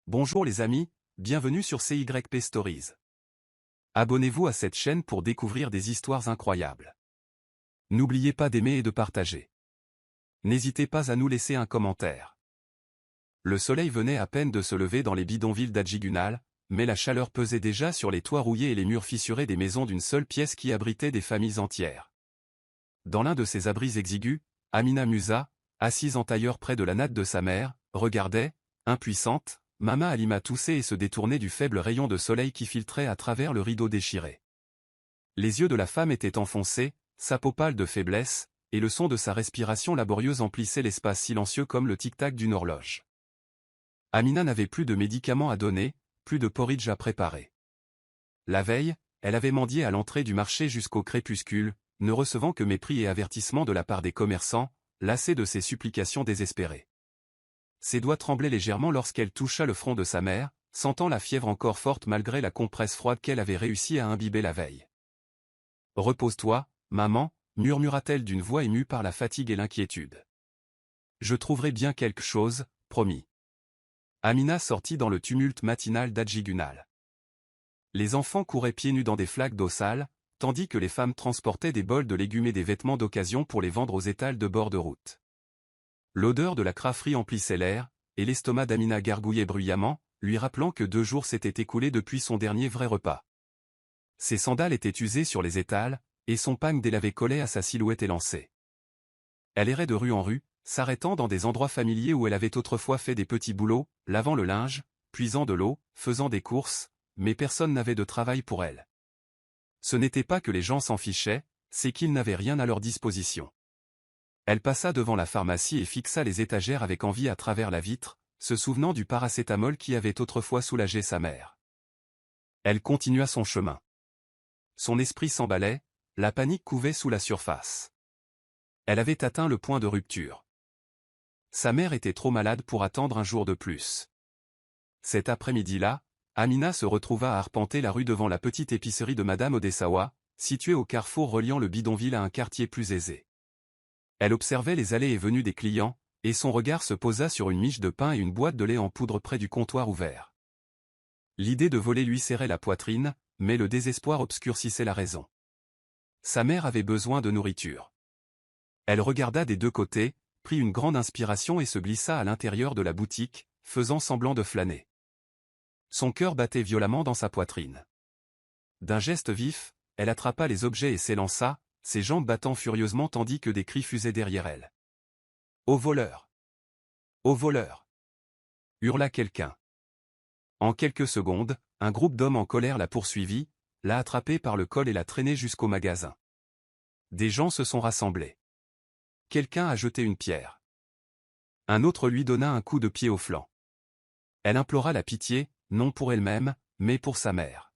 Bonjour les amis, bienvenue sur CYP Stories. Abonnez-vous à cette chaîne pour découvrir des histoires incroyables. N'oubliez pas d'aimer et de partager. N'hésitez pas à nous laisser un commentaire. Le soleil venait à peine de se lever dans les bidonvilles d'Adjigunal, mais la chaleur pesait déjà sur les toits rouillés et les murs fissurés des maisons d'une seule pièce qui abritaient des familles entières. Dans l'un de ces abris exigus, Amina Musa, assise en tailleur près de la natte de sa mère, regardait, impuissante, Mama Halima tousser et se détourner du faible rayon de soleil qui filtrait à travers le rideau déchiré. Les yeux de la femme étaient enfoncés, sa peau pâle de faiblesse, et le son de sa respiration laborieuse emplissait l'espace silencieux comme le tic-tac d'une horloge. Amina n'avait plus de médicaments à donner, plus de porridge à préparer. La veille, elle avait mendié à l'entrée du marché jusqu'au crépuscule, ne recevant que mépris et avertissements de la part des commerçants, lassés de ses supplications désespérées. Ses doigts tremblaient légèrement lorsqu'elle toucha le front de sa mère, sentant la fièvre encore forte malgré la compresse froide qu'elle avait réussi à imbiber la veille. « Repose-toi, maman » murmura-t-elle d'une voix émue par la fatigue et l'inquiétude. « Je trouverai bien quelque chose, promis. » Amina sortit dans le tumulte matinal d'Adjigunal. Les enfants couraient pieds nus dans des flaques d'eau sale, tandis que les femmes transportaient des bols de légumes et des vêtements d'occasion pour les vendre aux étals de bord de route. L'odeur de la crafterie emplissait l'air, et l'estomac d'Amina gargouillait bruyamment, lui rappelant que 2 jours s'étaient écoulés depuis son dernier vrai repas. Ses sandales étaient usées sur les étals, et son pagne délavé collait à sa silhouette élancée. Elle errait de rue en rue, s'arrêtant dans des endroits familiers où elle avait autrefois fait des petits boulots, lavant le linge, puisant de l'eau, faisant des courses, mais personne n'avait de travail pour elle. Ce n'était pas que les gens s'en fichaient, c'est qu'ils n'avaient rien à leur disposition. Elle passa devant la pharmacie et fixa les étagères avec envie à travers la vitre, se souvenant du paracétamol qui avait autrefois soulagé sa mère. Elle continua son chemin. Son esprit s'emballait, la panique couvait sous la surface. Elle avait atteint le point de rupture. Sa mère était trop malade pour attendre un jour de plus. Cet après-midi-là, Amina se retrouva à arpenter la rue devant la petite épicerie de Madame Odessawa, située au carrefour reliant le bidonville à un quartier plus aisé. Elle observait les allées et venues des clients, et son regard se posa sur une miche de pain et une boîte de lait en poudre près du comptoir ouvert. L'idée de voler lui serrait la poitrine, mais le désespoir obscurcissait la raison. Sa mère avait besoin de nourriture. Elle regarda des 2 côtés, prit une grande inspiration et se glissa à l'intérieur de la boutique, faisant semblant de flâner. Son cœur battait violemment dans sa poitrine. D'un geste vif, elle attrapa les objets et s'élança, ses jambes battant furieusement tandis que des cris fusaient derrière elle. « Au voleur ! Au voleur !» hurla quelqu'un. En quelques secondes, un groupe d'hommes en colère la poursuivit, l'a attrapée par le col et l'a traînée jusqu'au magasin. Des gens se sont rassemblés. Quelqu'un a jeté une pierre. Un autre lui donna un coup de pied au flanc. Elle implora la pitié, non pour elle-même, mais pour sa mère.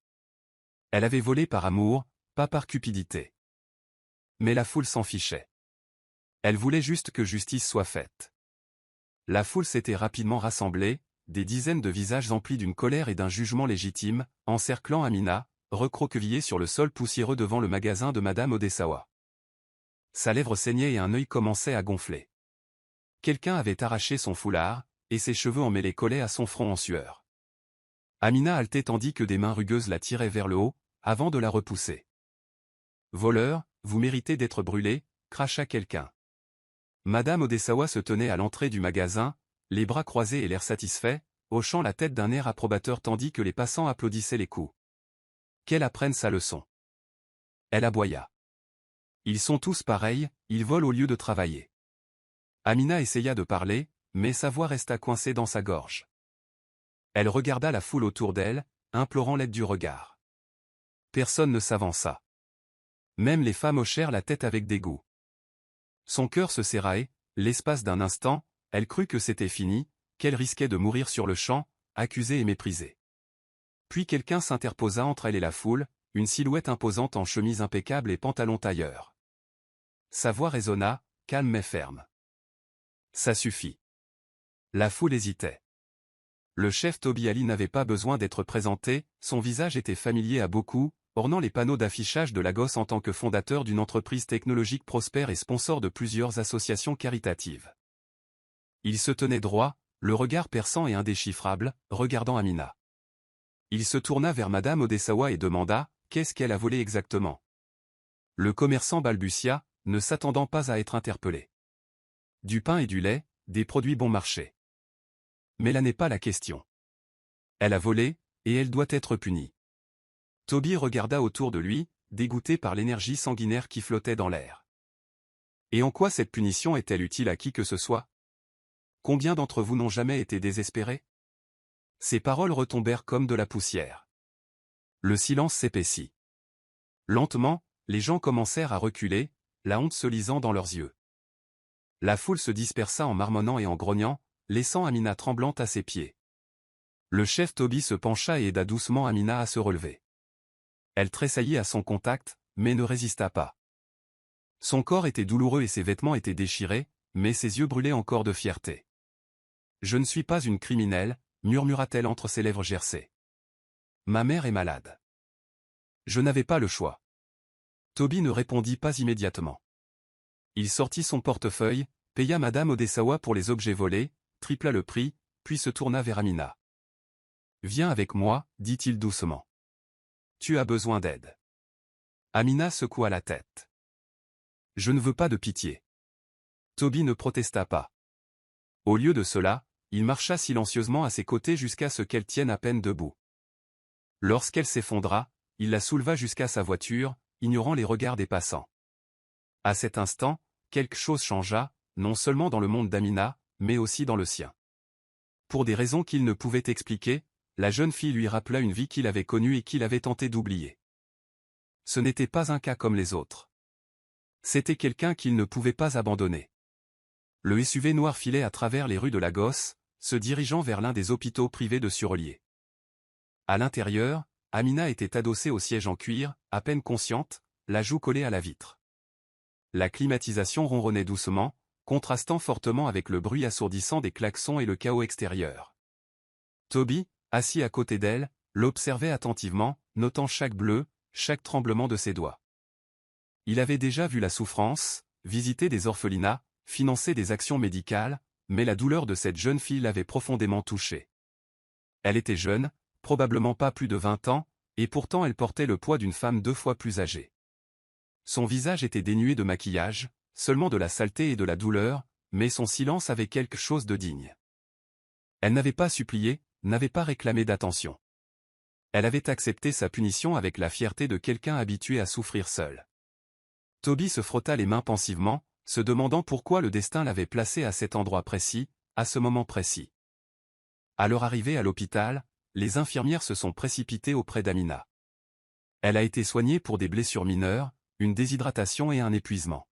Elle avait volé par amour, pas par cupidité. Mais la foule s'en fichait. Elle voulait juste que justice soit faite. La foule s'était rapidement rassemblée, des dizaines de visages emplis d'une colère et d'un jugement légitime, encerclant Amina, recroquevillée sur le sol poussiéreux devant le magasin de Madame Odessawa. Sa lèvre saignait et un œil commençait à gonfler. Quelqu'un avait arraché son foulard, et ses cheveux emmêlés collaient à son front en sueur. Amina haletait tandis que des mains rugueuses la tiraient vers le haut, avant de la repousser. « Voleur, vous méritez d'être brûlé » cracha quelqu'un. Madame Odessawa se tenait à l'entrée du magasin, les bras croisés et l'air satisfait, hochant la tête d'un air approbateur tandis que les passants applaudissaient les coups. Qu'elle apprenne sa leçon. Elle aboya. Ils sont tous pareils, ils volent au lieu de travailler. Amina essaya de parler, mais sa voix resta coincée dans sa gorge. Elle regarda la foule autour d'elle, implorant l'aide du regard. Personne ne s'avança. Même les femmes hochèrent la tête avec dégoût. Son cœur se serra et, l'espace d'un instant, elle crut que c'était fini, qu'elle risquait de mourir sur le champ, accusée et méprisée. Puis quelqu'un s'interposa entre elle et la foule, une silhouette imposante en chemise impeccable et pantalon tailleur. Sa voix résonna, calme mais ferme. Ça suffit. La foule hésitait. Le chef Toby Ali n'avait pas besoin d'être présenté, son visage était familier à beaucoup, ornant les panneaux d'affichage de Lagos en tant que fondateur d'une entreprise technologique prospère et sponsor de plusieurs associations caritatives. Il se tenait droit, le regard perçant et indéchiffrable, regardant Amina. Il se tourna vers Madame Odesawa et demanda « Qu'est-ce qu'elle a volé exactement ?» Le commerçant balbutia, ne s'attendant pas à être interpellé. « Du pain et du lait, des produits bon marché. » Mais là n'est pas la question. Elle a volé, et elle doit être punie. Toby regarda autour de lui, dégoûté par l'énergie sanguinaire qui flottait dans l'air. Et en quoi cette punition est-elle utile à qui que ce soit? Combien d'entre vous n'ont jamais été désespérés? Ces paroles retombèrent comme de la poussière. Le silence s'épaissit. Lentement, les gens commencèrent à reculer, la honte se lisant dans leurs yeux. La foule se dispersa en marmonnant et en grognant, laissant Amina tremblante à ses pieds. Le chef Toby se pencha et aida doucement Amina à se relever. Elle tressaillit à son contact, mais ne résista pas. Son corps était douloureux et ses vêtements étaient déchirés, mais ses yeux brûlaient encore de fierté. « Je ne suis pas une criminelle », murmura-t-elle entre ses lèvres gercées. « Ma mère est malade. » Je n'avais pas le choix. Toby ne répondit pas immédiatement. Il sortit son portefeuille, paya Madame Odesawa pour les objets volés, tripla le prix, puis se tourna vers Amina. « Viens avec moi, dit-il doucement. Tu as besoin d'aide. » Amina secoua la tête. « Je ne veux pas de pitié. » Toby ne protesta pas. Au lieu de cela, il marcha silencieusement à ses côtés jusqu'à ce qu'elle tienne à peine debout. Lorsqu'elle s'effondra, il la souleva jusqu'à sa voiture, ignorant les regards des passants. À cet instant, quelque chose changea, non seulement dans le monde d'Amina, mais aussi dans le sien. Pour des raisons qu'il ne pouvait expliquer, la jeune fille lui rappela une vie qu'il avait connue et qu'il avait tenté d'oublier. Ce n'était pas un cas comme les autres. C'était quelqu'un qu'il ne pouvait pas abandonner. Le SUV noir filait à travers les rues de Lagos, se dirigeant vers l'un des hôpitaux privés de Surolier. À l'intérieur, Amina était adossée au siège en cuir, à peine consciente, la joue collée à la vitre. La climatisation ronronnait doucement, contrastant fortement avec le bruit assourdissant des klaxons et le chaos extérieur. Toby, assis à côté d'elle, l'observait attentivement, notant chaque bleu, chaque tremblement de ses doigts. Il avait déjà vu la souffrance, visité des orphelinats, financé des actions médicales, mais la douleur de cette jeune fille l'avait profondément touché. Elle était jeune, probablement pas plus de 20 ans, et pourtant elle portait le poids d'une femme 2 fois plus âgée. Son visage était dénué de maquillage, seulement de la saleté et de la douleur, mais son silence avait quelque chose de digne. Elle n'avait pas supplié, n'avait pas réclamé d'attention. Elle avait accepté sa punition avec la fierté de quelqu'un habitué à souffrir seul. Toby se frotta les mains pensivement, se demandant pourquoi le destin l'avait placé à cet endroit précis, à ce moment précis. À leur arrivée à l'hôpital, les infirmières se sont précipitées auprès d'Amina. Elle a été soignée pour des blessures mineures, une déshydratation et un épuisement.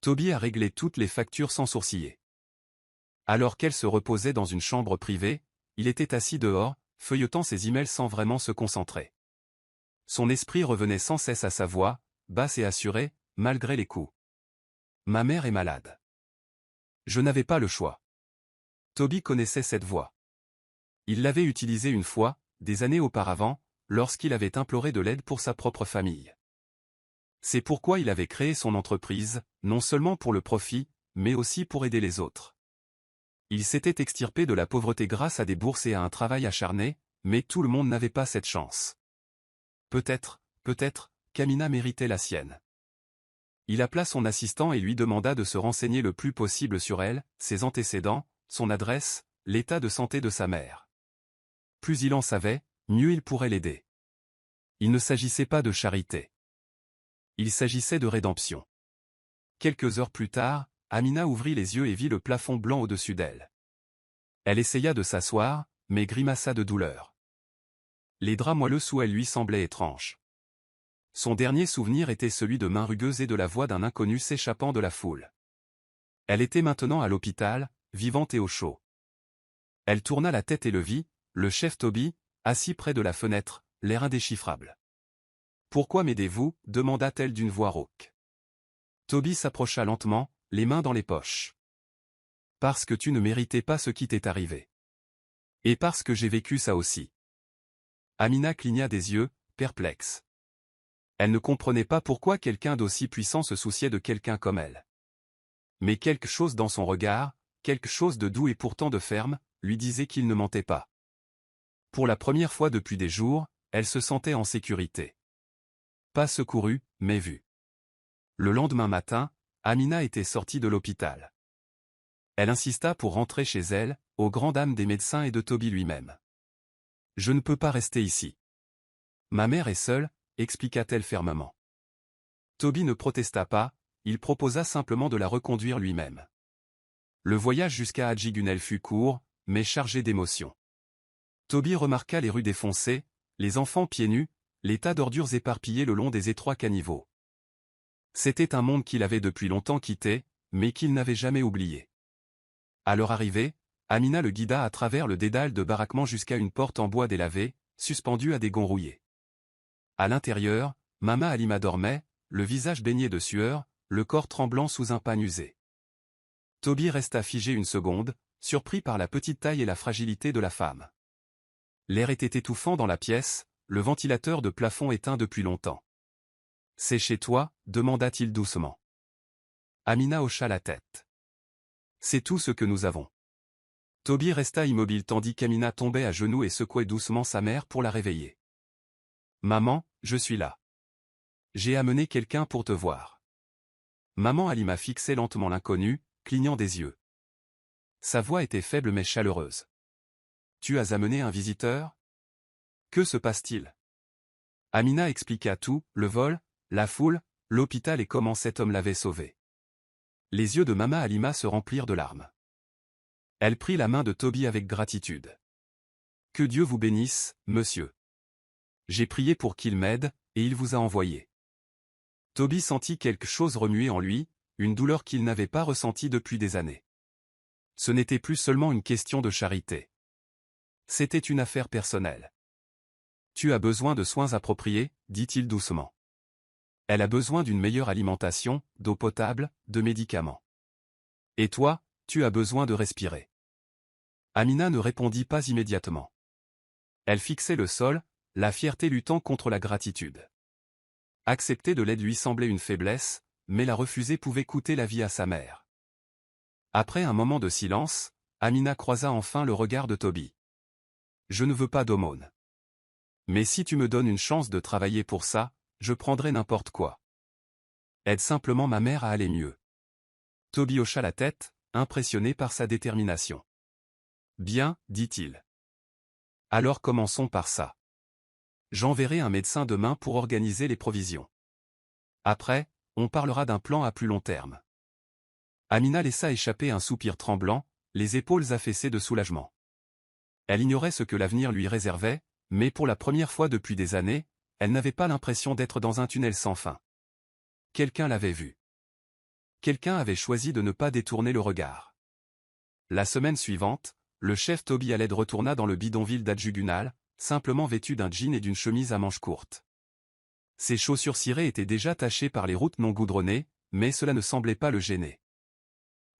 Toby a réglé toutes les factures sans sourciller. Alors qu'elle se reposait dans une chambre privée, il était assis dehors, feuilletant ses emails sans vraiment se concentrer. Son esprit revenait sans cesse à sa voix, basse et assurée, malgré les coups. « Ma mère est malade. Je n'avais pas le choix. » Toby connaissait cette voix. Il l'avait utilisée une fois, des années auparavant, lorsqu'il avait imploré de l'aide pour sa propre famille. C'est pourquoi il avait créé son entreprise, non seulement pour le profit, mais aussi pour aider les autres. Il s'était extirpé de la pauvreté grâce à des bourses et à un travail acharné, mais tout le monde n'avait pas cette chance. Peut-être, qu'Amina méritait la sienne. Il appela son assistant et lui demanda de se renseigner le plus possible sur elle, ses antécédents, son adresse, l'état de santé de sa mère. Plus il en savait, mieux il pourrait l'aider. Il ne s'agissait pas de charité. Il s'agissait de rédemption. Quelques heures plus tard, Amina ouvrit les yeux et vit le plafond blanc au-dessus d'elle. Elle essaya de s'asseoir, mais grimaça de douleur. Les draps moelleux sous elle lui semblaient étranges. Son dernier souvenir était celui de mains rugueuses et de la voix d'un inconnu s'échappant de la foule. Elle était maintenant à l'hôpital, vivante et au chaud. Elle tourna la tête et le vit, le chef Toby, assis près de la fenêtre, l'air indéchiffrable. « Pourquoi m'aidez-vous » demanda-t-elle d'une voix rauque. Toby s'approcha lentement, les mains dans les poches. « Parce que tu ne méritais pas ce qui t'est arrivé. Et parce que j'ai vécu ça aussi. » Amina cligna des yeux, perplexe. Elle ne comprenait pas pourquoi quelqu'un d'aussi puissant se souciait de quelqu'un comme elle. Mais quelque chose dans son regard, quelque chose de doux et pourtant de ferme, lui disait qu'il ne mentait pas. Pour la première fois depuis des jours, elle se sentait en sécurité. Pas secourue, mais vue. Le lendemain matin, Amina était sortie de l'hôpital. Elle insista pour rentrer chez elle, aux grandes dames des médecins et de Toby lui-même. « Je ne peux pas rester ici. Ma mère est seule, » expliqua-t-elle fermement. Toby ne protesta pas, il proposa simplement de la reconduire lui-même. Le voyage jusqu'à Hadjigunel fut court, mais chargé d'émotions. Toby remarqua les rues défoncées, les enfants pieds nus, les tas d'ordures éparpillés le long des étroits caniveaux. C'était un monde qu'il avait depuis longtemps quitté, mais qu'il n'avait jamais oublié. À leur arrivée, Amina le guida à travers le dédale de baraquements jusqu'à une porte en bois délavé, suspendue à des gonds rouillés. À l'intérieur, Mama Halima dormait, le visage baigné de sueur, le corps tremblant sous un pagne usé. Toby resta figé une seconde, surpris par la petite taille et la fragilité de la femme. L'air était étouffant dans la pièce, le ventilateur de plafond éteint depuis longtemps. « C'est chez toi ?» demanda-t-il doucement. Amina hocha la tête. « C'est tout ce que nous avons. » Toby resta immobile tandis qu'Amina tombait à genoux et secouait doucement sa mère pour la réveiller. « Maman, je suis là. J'ai amené quelqu'un pour te voir. » Maman Halima fixait lentement l'inconnu, clignant des yeux. Sa voix était faible mais chaleureuse. « Tu as amené un visiteur ? Que se passe-t-il » Amina expliqua tout, le vol, la foule, l'hôpital et comment cet homme l'avait sauvé. Les yeux de Mama Halima se remplirent de larmes. Elle prit la main de Toby avec gratitude. « Que Dieu vous bénisse, monsieur. J'ai prié pour qu'il m'aide, et il vous a envoyé. » Toby sentit quelque chose remuer en lui, une douleur qu'il n'avait pas ressentie depuis des années. Ce n'était plus seulement une question de charité. C'était une affaire personnelle. « Tu as besoin de soins appropriés, » dit-il doucement. « Elle a besoin d'une meilleure alimentation, d'eau potable, de médicaments. Et toi, tu as besoin de respirer. » Amina ne répondit pas immédiatement. Elle fixait le sol, la fierté luttant contre la gratitude. Accepter de l'aide lui semblait une faiblesse, mais la refuser pouvait coûter la vie à sa mère. Après un moment de silence, Amina croisa enfin le regard de Toby. « Je ne veux pas d'aumône. Mais si tu me donnes une chance de travailler pour ça, je prendrai n'importe quoi. Aide simplement ma mère à aller mieux. » Toby hocha la tête, impressionné par sa détermination. « Bien, » dit-il. « Alors commençons par ça. J'enverrai un médecin demain pour organiser les provisions. Après, on parlera d'un plan à plus long terme. » Amina laissa échapper un soupir tremblant, les épaules affaissées de soulagement. Elle ignorait ce que l'avenir lui réservait, mais pour la première fois depuis des années, elle n'avait pas l'impression d'être dans un tunnel sans fin. Quelqu'un l'avait vue. Quelqu'un avait choisi de ne pas détourner le regard. La semaine suivante, le chef Toby Haled retourna dans le bidonville d'Adjugunal, simplement vêtu d'un jean et d'une chemise à manches courtes. Ses chaussures cirées étaient déjà tachées par les routes non goudronnées, mais cela ne semblait pas le gêner.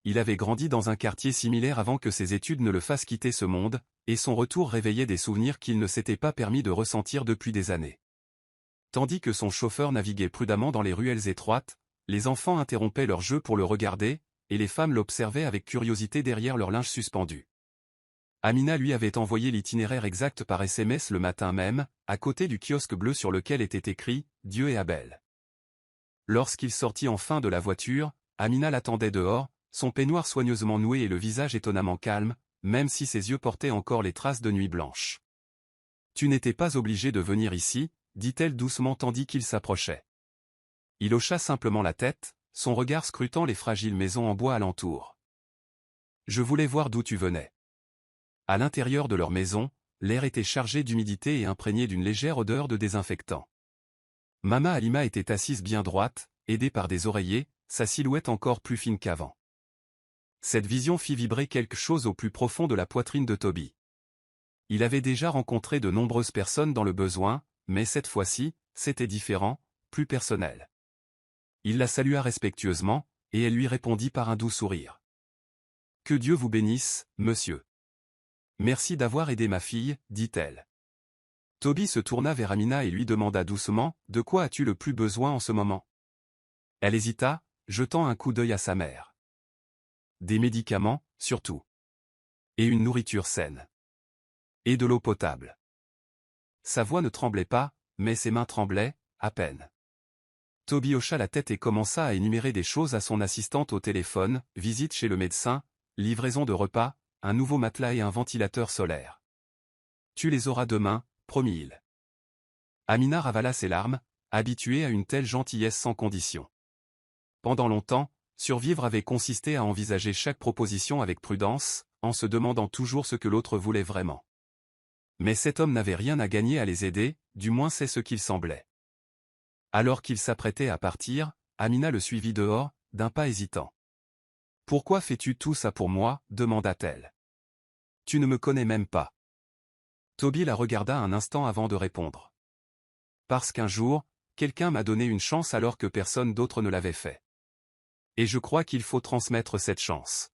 Il avait grandi dans un quartier similaire avant que ses études ne le fassent quitter ce monde, et son retour réveillait des souvenirs qu'il ne s'était pas permis de ressentir depuis des années. Tandis que son chauffeur naviguait prudemment dans les ruelles étroites, les enfants interrompaient leur jeu pour le regarder, et les femmes l'observaient avec curiosité derrière leur linge suspendu. Amina lui avait envoyé l'itinéraire exact par SMS le matin même, à côté du kiosque bleu sur lequel était écrit « Dieu et Abel ». Lorsqu'il sortit enfin de la voiture, Amina l'attendait dehors, son peignoir soigneusement noué et le visage étonnamment calme, même si ses yeux portaient encore les traces de nuit blanche. « Tu n'étais pas obligé de venir ici », dit-elle doucement tandis qu'il s'approchait. Il hocha simplement la tête, son regard scrutant les fragiles maisons en bois alentour. « Je voulais voir d'où tu venais. » À l'intérieur de leur maison, l'air était chargé d'humidité et imprégné d'une légère odeur de désinfectant. Mama Halima était assise bien droite, aidée par des oreillers, sa silhouette encore plus fine qu'avant. Cette vision fit vibrer quelque chose au plus profond de la poitrine de Toby. Il avait déjà rencontré de nombreuses personnes dans le besoin, mais cette fois-ci, c'était différent, plus personnel. Il la salua respectueusement, et elle lui répondit par un doux sourire. « Que Dieu vous bénisse, monsieur. » « Merci d'avoir aidé ma fille, » dit-elle. Toby se tourna vers Amina et lui demanda doucement, « De quoi as-tu le plus besoin en ce moment ?» Elle hésita, jetant un coup d'œil à sa mère. « Des médicaments, » surtout. Et une nourriture saine. Et de l'eau potable. Sa voix ne tremblait pas, mais ses mains tremblaient, à peine. Toby hocha la tête et commença à énumérer des choses à son assistante au téléphone, visite chez le médecin, livraison de repas, un nouveau matelas et un ventilateur solaire. Tu les auras demain, promit-il. Amina ravala ses larmes, habituée à une telle gentillesse sans condition. Pendant longtemps, survivre avait consisté à envisager chaque proposition avec prudence, en se demandant toujours ce que l'autre voulait vraiment. Mais cet homme n'avait rien à gagner à les aider, du moins c'est ce qu'il semblait. Alors qu'il s'apprêtait à partir, Amina le suivit dehors, d'un pas hésitant. « Pourquoi fais-tu tout ça pour moi » demanda-t-elle. « Tu ne me connais même pas. » Toby la regarda un instant avant de répondre. « Parce qu'un jour, quelqu'un m'a donné une chance alors que personne d'autre ne l'avait fait. Et je crois qu'il faut transmettre cette chance. »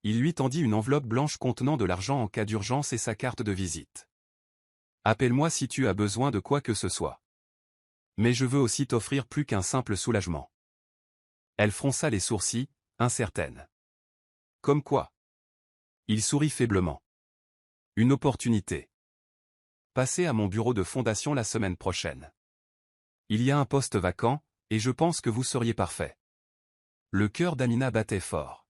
Il lui tendit une enveloppe blanche contenant de l'argent en cas d'urgence et sa carte de visite. « Appelle-moi si tu as besoin de quoi que ce soit. Mais je veux aussi t'offrir plus qu'un simple soulagement. » Elle fronça les sourcils, incertaine. « Comme quoi ?» Il sourit faiblement. « Une opportunité. Passez à mon bureau de fondation la semaine prochaine. Il y a un poste vacant, et je pense que vous seriez parfait. » Le cœur d'Amina battait fort.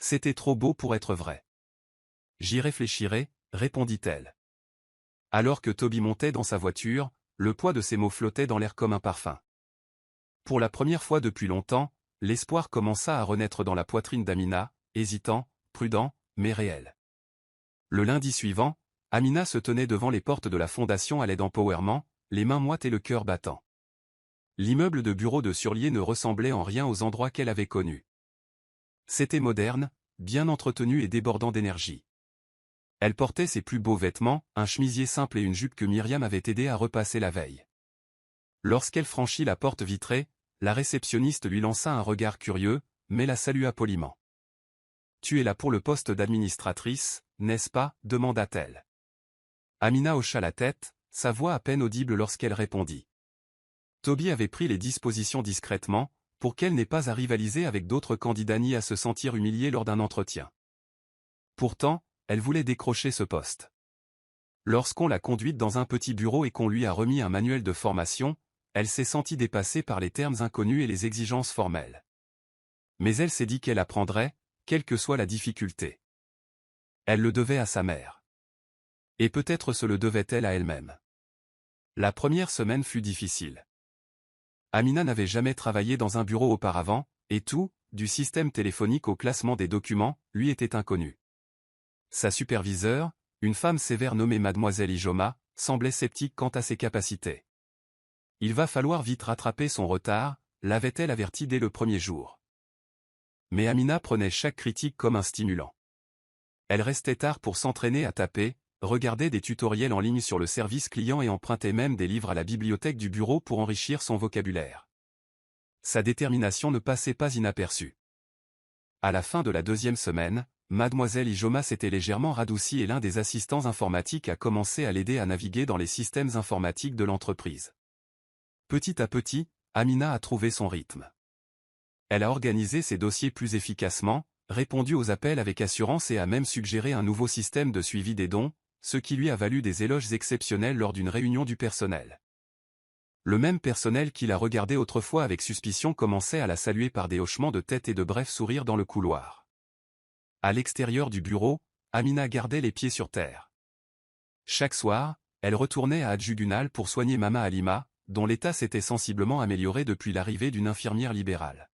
C'était trop beau pour être vrai. « J'y réfléchirai, » répondit-elle. Alors que Toby montait dans sa voiture, le poids de ses mots flottait dans l'air comme un parfum. Pour la première fois depuis longtemps, l'espoir commença à renaître dans la poitrine d'Amina, hésitant, prudent, mais réel. Le lundi suivant, Amina se tenait devant les portes de la fondation à l'aide d'empowerment, les mains moites et le cœur battant. L'immeuble de bureau de Surlier ne ressemblait en rien aux endroits qu'elle avait connus. C'était moderne, bien entretenu et débordant d'énergie. Elle portait ses plus beaux vêtements, un chemisier simple et une jupe que Myriam avait aidé à repasser la veille. Lorsqu'elle franchit la porte vitrée, la réceptionniste lui lança un regard curieux, mais la salua poliment. « Tu es là pour le poste d'administratrice, n'est-ce pas » demanda-t-elle. Amina hocha la tête, sa voix à peine audible lorsqu'elle répondit. Toby avait pris les dispositions discrètement, pour qu'elle n'ait pas à rivaliser avec d'autres candidats ni à se sentir humiliée lors d'un entretien. Pourtant, elle voulait décrocher ce poste. Lorsqu'on l'a conduite dans un petit bureau et qu'on lui a remis un manuel de formation, elle s'est sentie dépassée par les termes inconnus et les exigences formelles. Mais elle s'est dit qu'elle apprendrait, quelle que soit la difficulté. Elle le devait à sa mère. Et peut-être se le devait-elle à elle-même. La première semaine fut difficile. Amina n'avait jamais travaillé dans un bureau auparavant, et tout, du système téléphonique au classement des documents, lui était inconnu. Sa superviseure, une femme sévère nommée Mademoiselle Ijoma, semblait sceptique quant à ses capacités. Il va falloir vite rattraper son retard, l'avait-elle averti dès le premier jour. Mais Amina prenait chaque critique comme un stimulant. Elle restait tard pour s'entraîner à taper, regardait des tutoriels en ligne sur le service client et empruntait même des livres à la bibliothèque du bureau pour enrichir son vocabulaire. Sa détermination ne passait pas inaperçue. À la fin de la deuxième semaine, Mademoiselle Ijoma s'était légèrement radoucie et l'un des assistants informatiques a commencé à l'aider à naviguer dans les systèmes informatiques de l'entreprise. Petit à petit, Amina a trouvé son rythme. Elle a organisé ses dossiers plus efficacement, répondu aux appels avec assurance et a même suggéré un nouveau système de suivi des dons, ce qui lui a valu des éloges exceptionnels lors d'une réunion du personnel. Le même personnel qui la regardait autrefois avec suspicion commençait à la saluer par des hochements de tête et de brefs sourires dans le couloir. À l'extérieur du bureau, Amina gardait les pieds sur terre. Chaque soir, elle retournait à Adjugunal pour soigner Mama Halima, dont l'état s'était sensiblement amélioré depuis l'arrivée d'une infirmière libérale.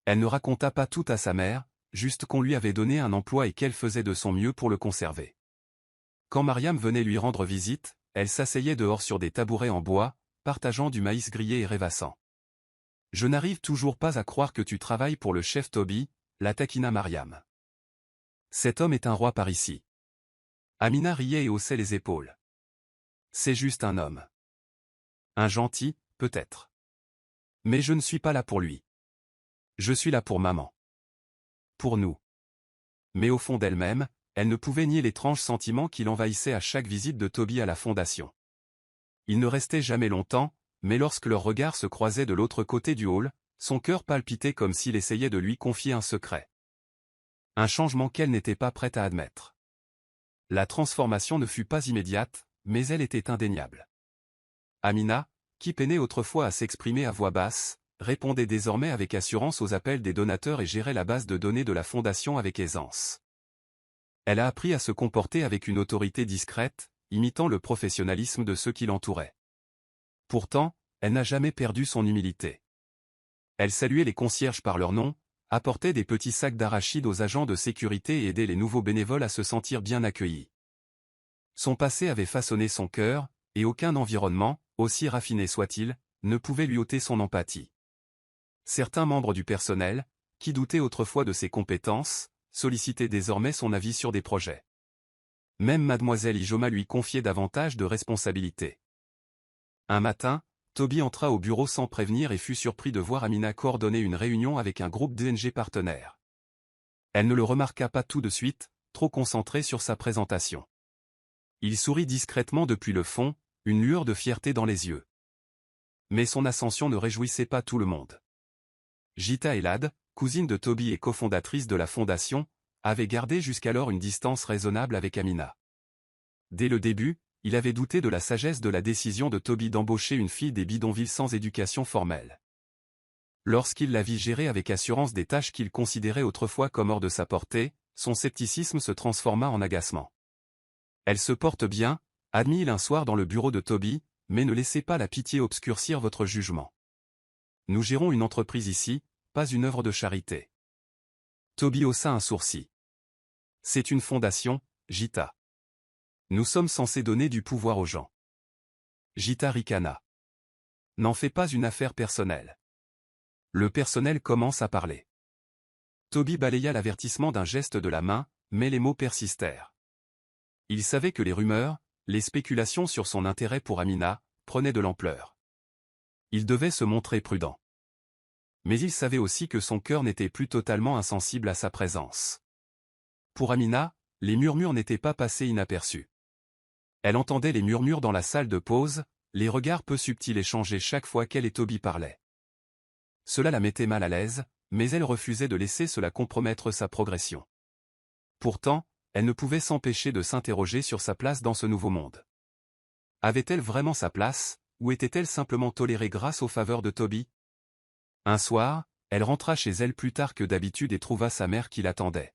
Elle ne raconta pas tout à sa mère, juste qu'on lui avait donné un emploi et qu'elle faisait de son mieux pour le conserver. Quand Mariam venait lui rendre visite, elle s'asseyait dehors sur des tabourets en bois, partageant du maïs grillé et rêvassant. « Je n'arrive toujours pas à croire que tu travailles pour le chef Toby » la taquina Mariam. « Cet homme est un roi par ici. » Amina riait et haussait les épaules. « C'est juste un homme. Un gentil, peut-être. Mais je ne suis pas là pour lui. Je suis là pour maman. Pour nous. » Mais au fond d'elle-même, elle ne pouvait nier l'étrange sentiment qui l'envahissait à chaque visite de Toby à la fondation. Il ne restait jamais longtemps, mais lorsque leurs regards se croisaient de l'autre côté du hall, son cœur palpitait comme s'il essayait de lui confier un secret. Un changement qu'elle n'était pas prête à admettre. La transformation ne fut pas immédiate, mais elle était indéniable. Amina, qui peinait autrefois à s'exprimer à voix basse, répondait désormais avec assurance aux appels des donateurs et gérait la base de données de la fondation avec aisance. Elle a appris à se comporter avec une autorité discrète, imitant le professionnalisme de ceux qui l'entouraient. Pourtant, elle n'a jamais perdu son humilité. Elle saluait les concierges par leur nom, apportait des petits sacs d'arachides aux agents de sécurité et aidait les nouveaux bénévoles à se sentir bien accueillis. Son passé avait façonné son cœur, et aucun environnement, aussi raffiné soit-il, ne pouvait lui ôter son empathie. Certains membres du personnel, qui doutaient autrefois de ses compétences, sollicitaient désormais son avis sur des projets. Même mademoiselle Ijoma lui confiait davantage de responsabilités. Un matin, Toby entra au bureau sans prévenir et fut surpris de voir Amina coordonner une réunion avec un groupe d'ONG partenaires. Elle ne le remarqua pas tout de suite, trop concentrée sur sa présentation. Il sourit discrètement depuis le fond, une lueur de fierté dans les yeux. Mais son ascension ne réjouissait pas tout le monde. Gita Elad, cousine de Toby et cofondatrice de la fondation, avait gardé jusqu'alors une distance raisonnable avec Amina. Dès le début, il avait douté de la sagesse de la décision de Toby d'embaucher une fille des bidonvilles sans éducation formelle. Lorsqu'il la vit gérer avec assurance des tâches qu'il considérait autrefois comme hors de sa portée, son scepticisme se transforma en agacement. Elle se porte bien, admit-il un soir dans le bureau de Toby, mais ne laissez pas la pitié obscurcir votre jugement. Nous gérons une entreprise ici, pas une œuvre de charité. Toby haussa un sourcil. C'est une fondation, Gita. Nous sommes censés donner du pouvoir aux gens. Gita ricana. N'en fais pas une affaire personnelle. Le personnel commence à parler. Toby balaya l'avertissement d'un geste de la main, mais les mots persistèrent. Il savait que les rumeurs, les spéculations sur son intérêt pour Amina, prenaient de l'ampleur. Il devait se montrer prudent. Mais il savait aussi que son cœur n'était plus totalement insensible à sa présence. Pour Amina, les murmures n'étaient pas passés inaperçus. Elle entendait les murmures dans la salle de pause, les regards peu subtils échangés chaque fois qu'elle et Toby parlaient. Cela la mettait mal à l'aise, mais elle refusait de laisser cela compromettre sa progression. Pourtant, elle ne pouvait s'empêcher de s'interroger sur sa place dans ce nouveau monde. Avait-elle vraiment sa place, ou était-elle simplement tolérée grâce aux faveurs de Toby? Un soir, elle rentra chez elle plus tard que d'habitude et trouva sa mère qui l'attendait.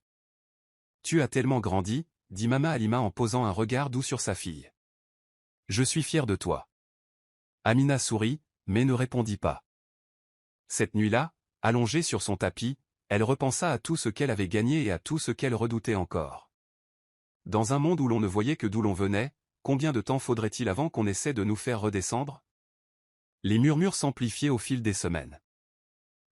« Tu as tellement grandi », dit Mama Halima en posant un regard doux sur sa fille. « Je suis fière de toi. » Amina sourit, mais ne répondit pas. Cette nuit-là, allongée sur son tapis, elle repensa à tout ce qu'elle avait gagné et à tout ce qu'elle redoutait encore. Dans un monde où l'on ne voyait que d'où l'on venait, combien de temps faudrait-il avant qu'on essaie de nous faire redescendre? Les murmures s'amplifiaient au fil des semaines.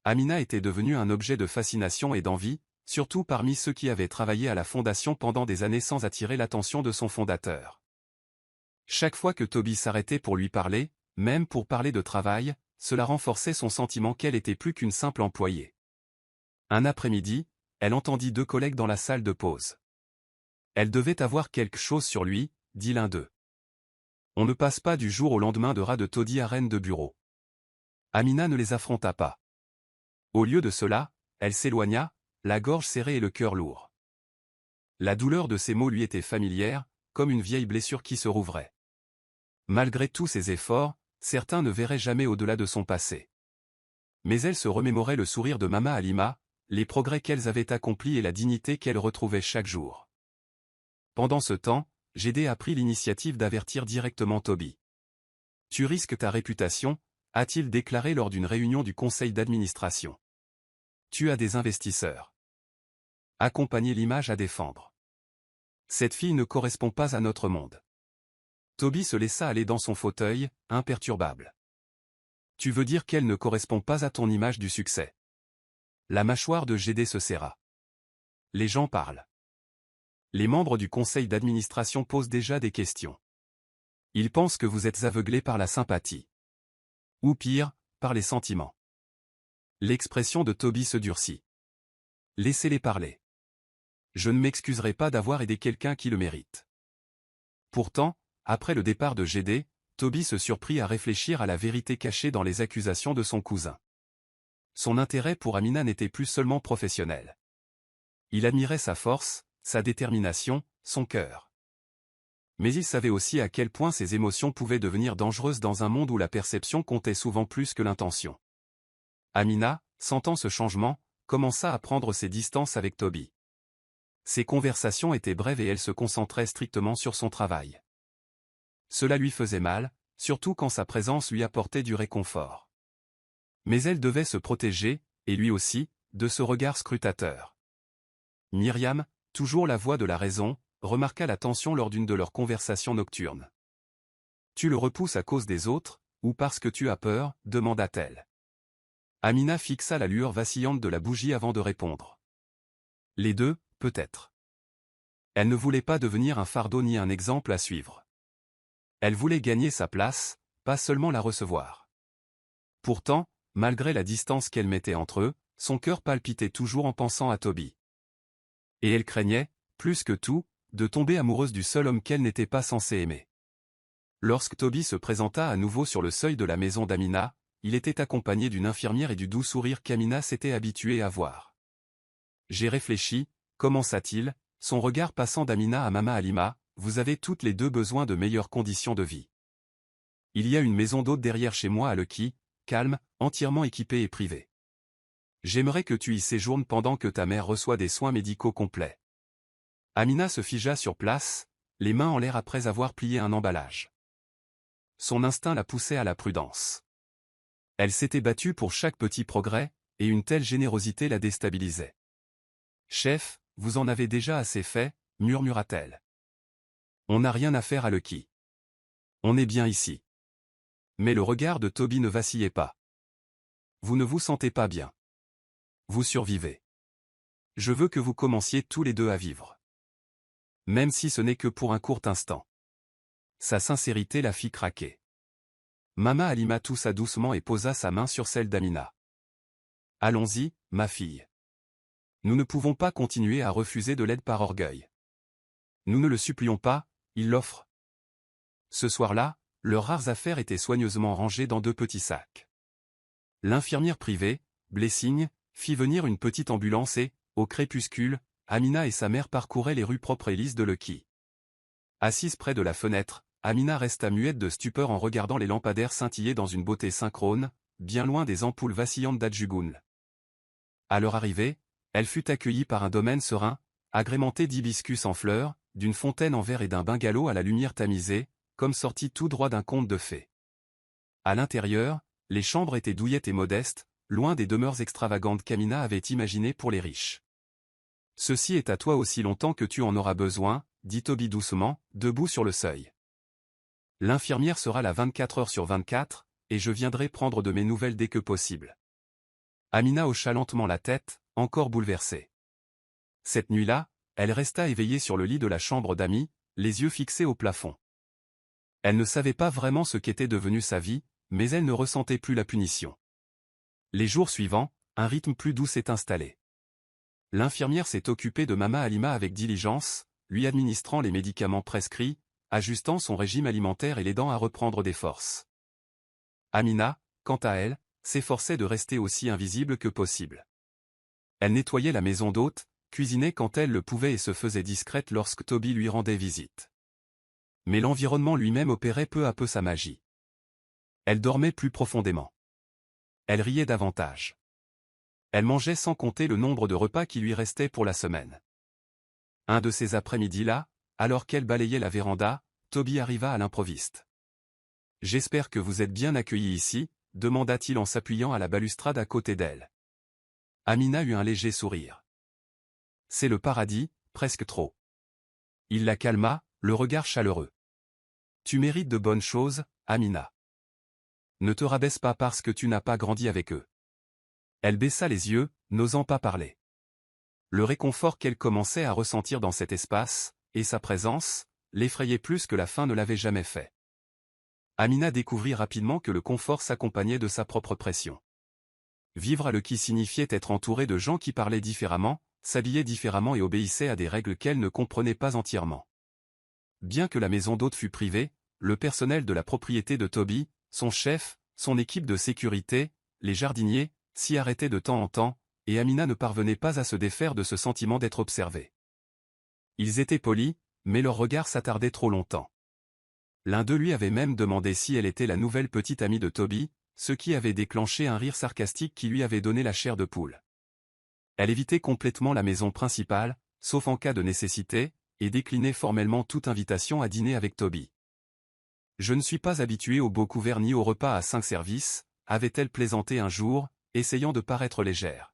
Amina était devenue un objet de fascination et d'envie, surtout parmi ceux qui avaient travaillé à la fondation pendant des années sans attirer l'attention de son fondateur. Chaque fois que Toby s'arrêtait pour lui parler, même pour parler de travail, cela renforçait son sentiment qu'elle était plus qu'une simple employée. Un après-midi, elle entendit deux collègues dans la salle de pause. Elle devait avoir quelque chose sur lui, dit l'un d'eux. On ne passe pas du jour au lendemain de ras de taudis à Rennes de bureau. Amina ne les affronta pas. Au lieu de cela, elle s'éloigna, la gorge serrée et le cœur lourd. La douleur de ces mots lui était familière, comme une vieille blessure qui se rouvrait. Malgré tous ses efforts, certains ne verraient jamais au-delà de son passé. Mais elle se remémorait le sourire de Mama Halima, les progrès qu'elles avaient accomplis et la dignité qu'elle retrouvait chaque jour. Pendant ce temps, Gédé a pris l'initiative d'avertir directement Toby. « Tu risques ta réputation », a-t-il déclaré lors d'une réunion du conseil d'administration. « Tu as des investisseurs. Accompagner l'image à défendre. Cette fille ne correspond pas à notre monde. » Toby se laissa aller dans son fauteuil, imperturbable. « Tu veux dire qu'elle ne correspond pas à ton image du succès ?» La mâchoire de Gédé se serra. « Les gens parlent. Les membres du conseil d'administration posent déjà des questions. Ils pensent que vous êtes aveuglé par la sympathie. Ou pire, par les sentiments. » L'expression de Toby se durcit. « Laissez-les parler. Je ne m'excuserai pas d'avoir aidé quelqu'un qui le mérite. » Pourtant, après le départ de Gédé, Toby se surprit à réfléchir à la vérité cachée dans les accusations de son cousin. Son intérêt pour Amina n'était plus seulement professionnel. Il admirait sa force, sa détermination, son cœur. Mais il savait aussi à quel point ses émotions pouvaient devenir dangereuses dans un monde où la perception comptait souvent plus que l'intention. Amina, sentant ce changement, commença à prendre ses distances avec Toby. Ses conversations étaient brèves et elle se concentrait strictement sur son travail. Cela lui faisait mal, surtout quand sa présence lui apportait du réconfort. Mais elle devait se protéger, et lui aussi, de ce regard scrutateur. Myriam, toujours la voix de la raison, remarqua la tension lors d'une de leurs conversations nocturnes. « Tu le repousses à cause des autres, ou parce que tu as peur ?» demanda-t-elle. Amina fixa la lueur vacillante de la bougie avant de répondre. « Les deux, peut-être. » Elle ne voulait pas devenir un fardeau ni un exemple à suivre. Elle voulait gagner sa place, pas seulement la recevoir. Pourtant, malgré la distance qu'elle mettait entre eux, son cœur palpitait toujours en pensant à Toby. Et elle craignait, plus que tout, de tomber amoureuse du seul homme qu'elle n'était pas censée aimer. Lorsque Toby se présenta à nouveau sur le seuil de la maison d'Amina, il était accompagné d'une infirmière et du doux sourire qu'Amina s'était habituée à voir. « J'ai réfléchi » commença-t-il, son regard passant d'Amina à Mama Halima, « vous avez toutes les deux besoin de meilleures conditions de vie. Il y a une maison d'hôte derrière chez moi à Lucky, calme, entièrement équipée et privée. J'aimerais que tu y séjournes pendant que ta mère reçoit des soins médicaux complets. » Amina se figea sur place, les mains en l'air après avoir plié un emballage. Son instinct la poussait à la prudence. Elle s'était battue pour chaque petit progrès, et une telle générosité la déstabilisait. « Chef, vous en avez déjà assez fait, » murmura-t-elle. « On n'a rien à faire à Lucky. On est bien ici. » Mais le regard de Toby ne vacillait pas. « Vous ne vous sentez pas bien. Vous survivez. Je veux que vous commenciez tous les deux à vivre. Même si ce n'est que pour un court instant. » Sa sincérité la fit craquer. Mama Halima toussa doucement et posa sa main sur celle d'Amina. « Allons-y, ma fille. Nous ne pouvons pas continuer à refuser de l'aide par orgueil. Nous ne le supplions pas, il l'offre. » Ce soir-là, leurs rares affaires étaient soigneusement rangées dans 2 petits sacs. L'infirmière privée, Blessing, fit venir une petite ambulance et, au crépuscule, Amina et sa mère parcouraient les rues propres et lisses de Lucky. Assise près de la fenêtre, Amina resta muette de stupeur en regardant les lampadaires scintiller dans une beauté synchrone, bien loin des ampoules vacillantes d'Adjugun. À leur arrivée, elle fut accueillie par un domaine serein, agrémenté d'hibiscus en fleurs, d'une fontaine en verre et d'un bungalow à la lumière tamisée, comme sorti tout droit d'un conte de fées. À l'intérieur, les chambres étaient douillettes et modestes, loin des demeures extravagantes qu'Amina avait imaginées pour les riches. « Ceci est à toi aussi longtemps que tu en auras besoin, » dit Toby doucement, debout sur le seuil. « L'infirmière sera là 24 heures sur 24, et je viendrai prendre de mes nouvelles dès que possible. » Amina hocha lentement la tête, encore bouleversée. Cette nuit-là, elle resta éveillée sur le lit de la chambre d'Ami, les yeux fixés au plafond. Elle ne savait pas vraiment ce qu'était devenue sa vie, mais elle ne ressentait plus la punition. Les jours suivants, un rythme plus doux s'est installé. L'infirmière s'est occupée de Mama Halima avec diligence, lui administrant les médicaments prescrits, ajustant son régime alimentaire et l'aidant à reprendre des forces. Amina, quant à elle, s'efforçait de rester aussi invisible que possible. Elle nettoyait la maison d'hôte, cuisinait quand elle le pouvait et se faisait discrète lorsque Toby lui rendait visite. Mais l'environnement lui-même opérait peu à peu sa magie. Elle dormait plus profondément. Elle riait davantage. Elle mangeait sans compter le nombre de repas qui lui restaient pour la semaine. Un de ces après-midi-là, alors qu'elle balayait la véranda, Toby arriva à l'improviste. « J'espère que vous êtes bien accueillis ici » demanda-t-il en s'appuyant à la balustrade à côté d'elle. Amina eut un léger sourire. « C'est le paradis, presque trop. » Il la calma, le regard chaleureux. « Tu mérites de bonnes choses, Amina. Ne te rabaisse pas parce que tu n'as pas grandi avec eux. » Elle baissa les yeux, n'osant pas parler. Le réconfort qu'elle commençait à ressentir dans cet espace, et sa présence, l'effrayait plus que la faim ne l'avait jamais fait. Amina découvrit rapidement que le confort s'accompagnait de sa propre pression. Vivre à Lucky signifiait être entouré de gens qui parlaient différemment, s'habillaient différemment et obéissaient à des règles qu'elle ne comprenait pas entièrement. Bien que la maison d'hôte fût privée, le personnel de la propriété de Toby, son chef, son équipe de sécurité, les jardiniers, s'y arrêtaient de temps en temps, et Amina ne parvenait pas à se défaire de ce sentiment d'être observée. Ils étaient polis, mais leurs regards s'attardaient trop longtemps. L'un d'eux lui avait même demandé si elle était la nouvelle petite amie de Toby, ce qui avait déclenché un rire sarcastique qui lui avait donné la chair de poule. Elle évitait complètement la maison principale, sauf en cas de nécessité, et déclinait formellement toute invitation à dîner avec Toby. Je ne suis pas habituée aux beaux couverts ni aux repas à 5 services, avait-elle plaisanté un jour, essayant de paraître légère.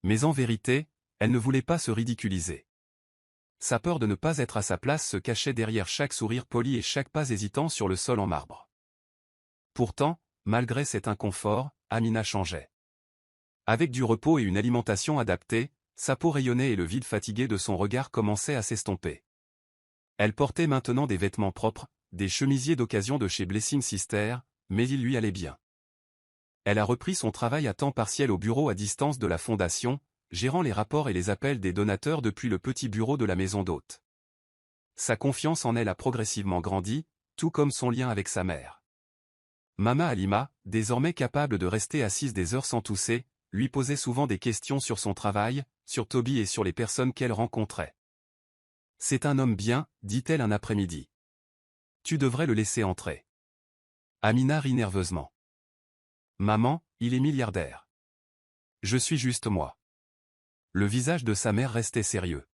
Mais en vérité, elle ne voulait pas se ridiculiser. Sa peur de ne pas être à sa place se cachait derrière chaque sourire poli et chaque pas hésitant sur le sol en marbre. Pourtant, malgré cet inconfort, Amina changeait. Avec du repos et une alimentation adaptée, sa peau rayonnait et le vide fatigué de son regard commençait à s'estomper. Elle portait maintenant des vêtements propres, des chemisiers d'occasion de chez Blessing Sister, mais il lui allait bien. Elle a repris son travail à temps partiel au bureau à distance de la fondation, gérant les rapports et les appels des donateurs depuis le petit bureau de la maison d'hôte. Sa confiance en elle a progressivement grandi, tout comme son lien avec sa mère. Mama Halima, désormais capable de rester assise des heures sans tousser, lui posait souvent des questions sur son travail, sur Toby et sur les personnes qu'elle rencontrait. « C'est un homme bien, dit-elle un après-midi. Tu devrais le laisser entrer. » Amina rit nerveusement. « Maman, il est milliardaire. Je suis juste moi. » Le visage de sa mère restait sérieux.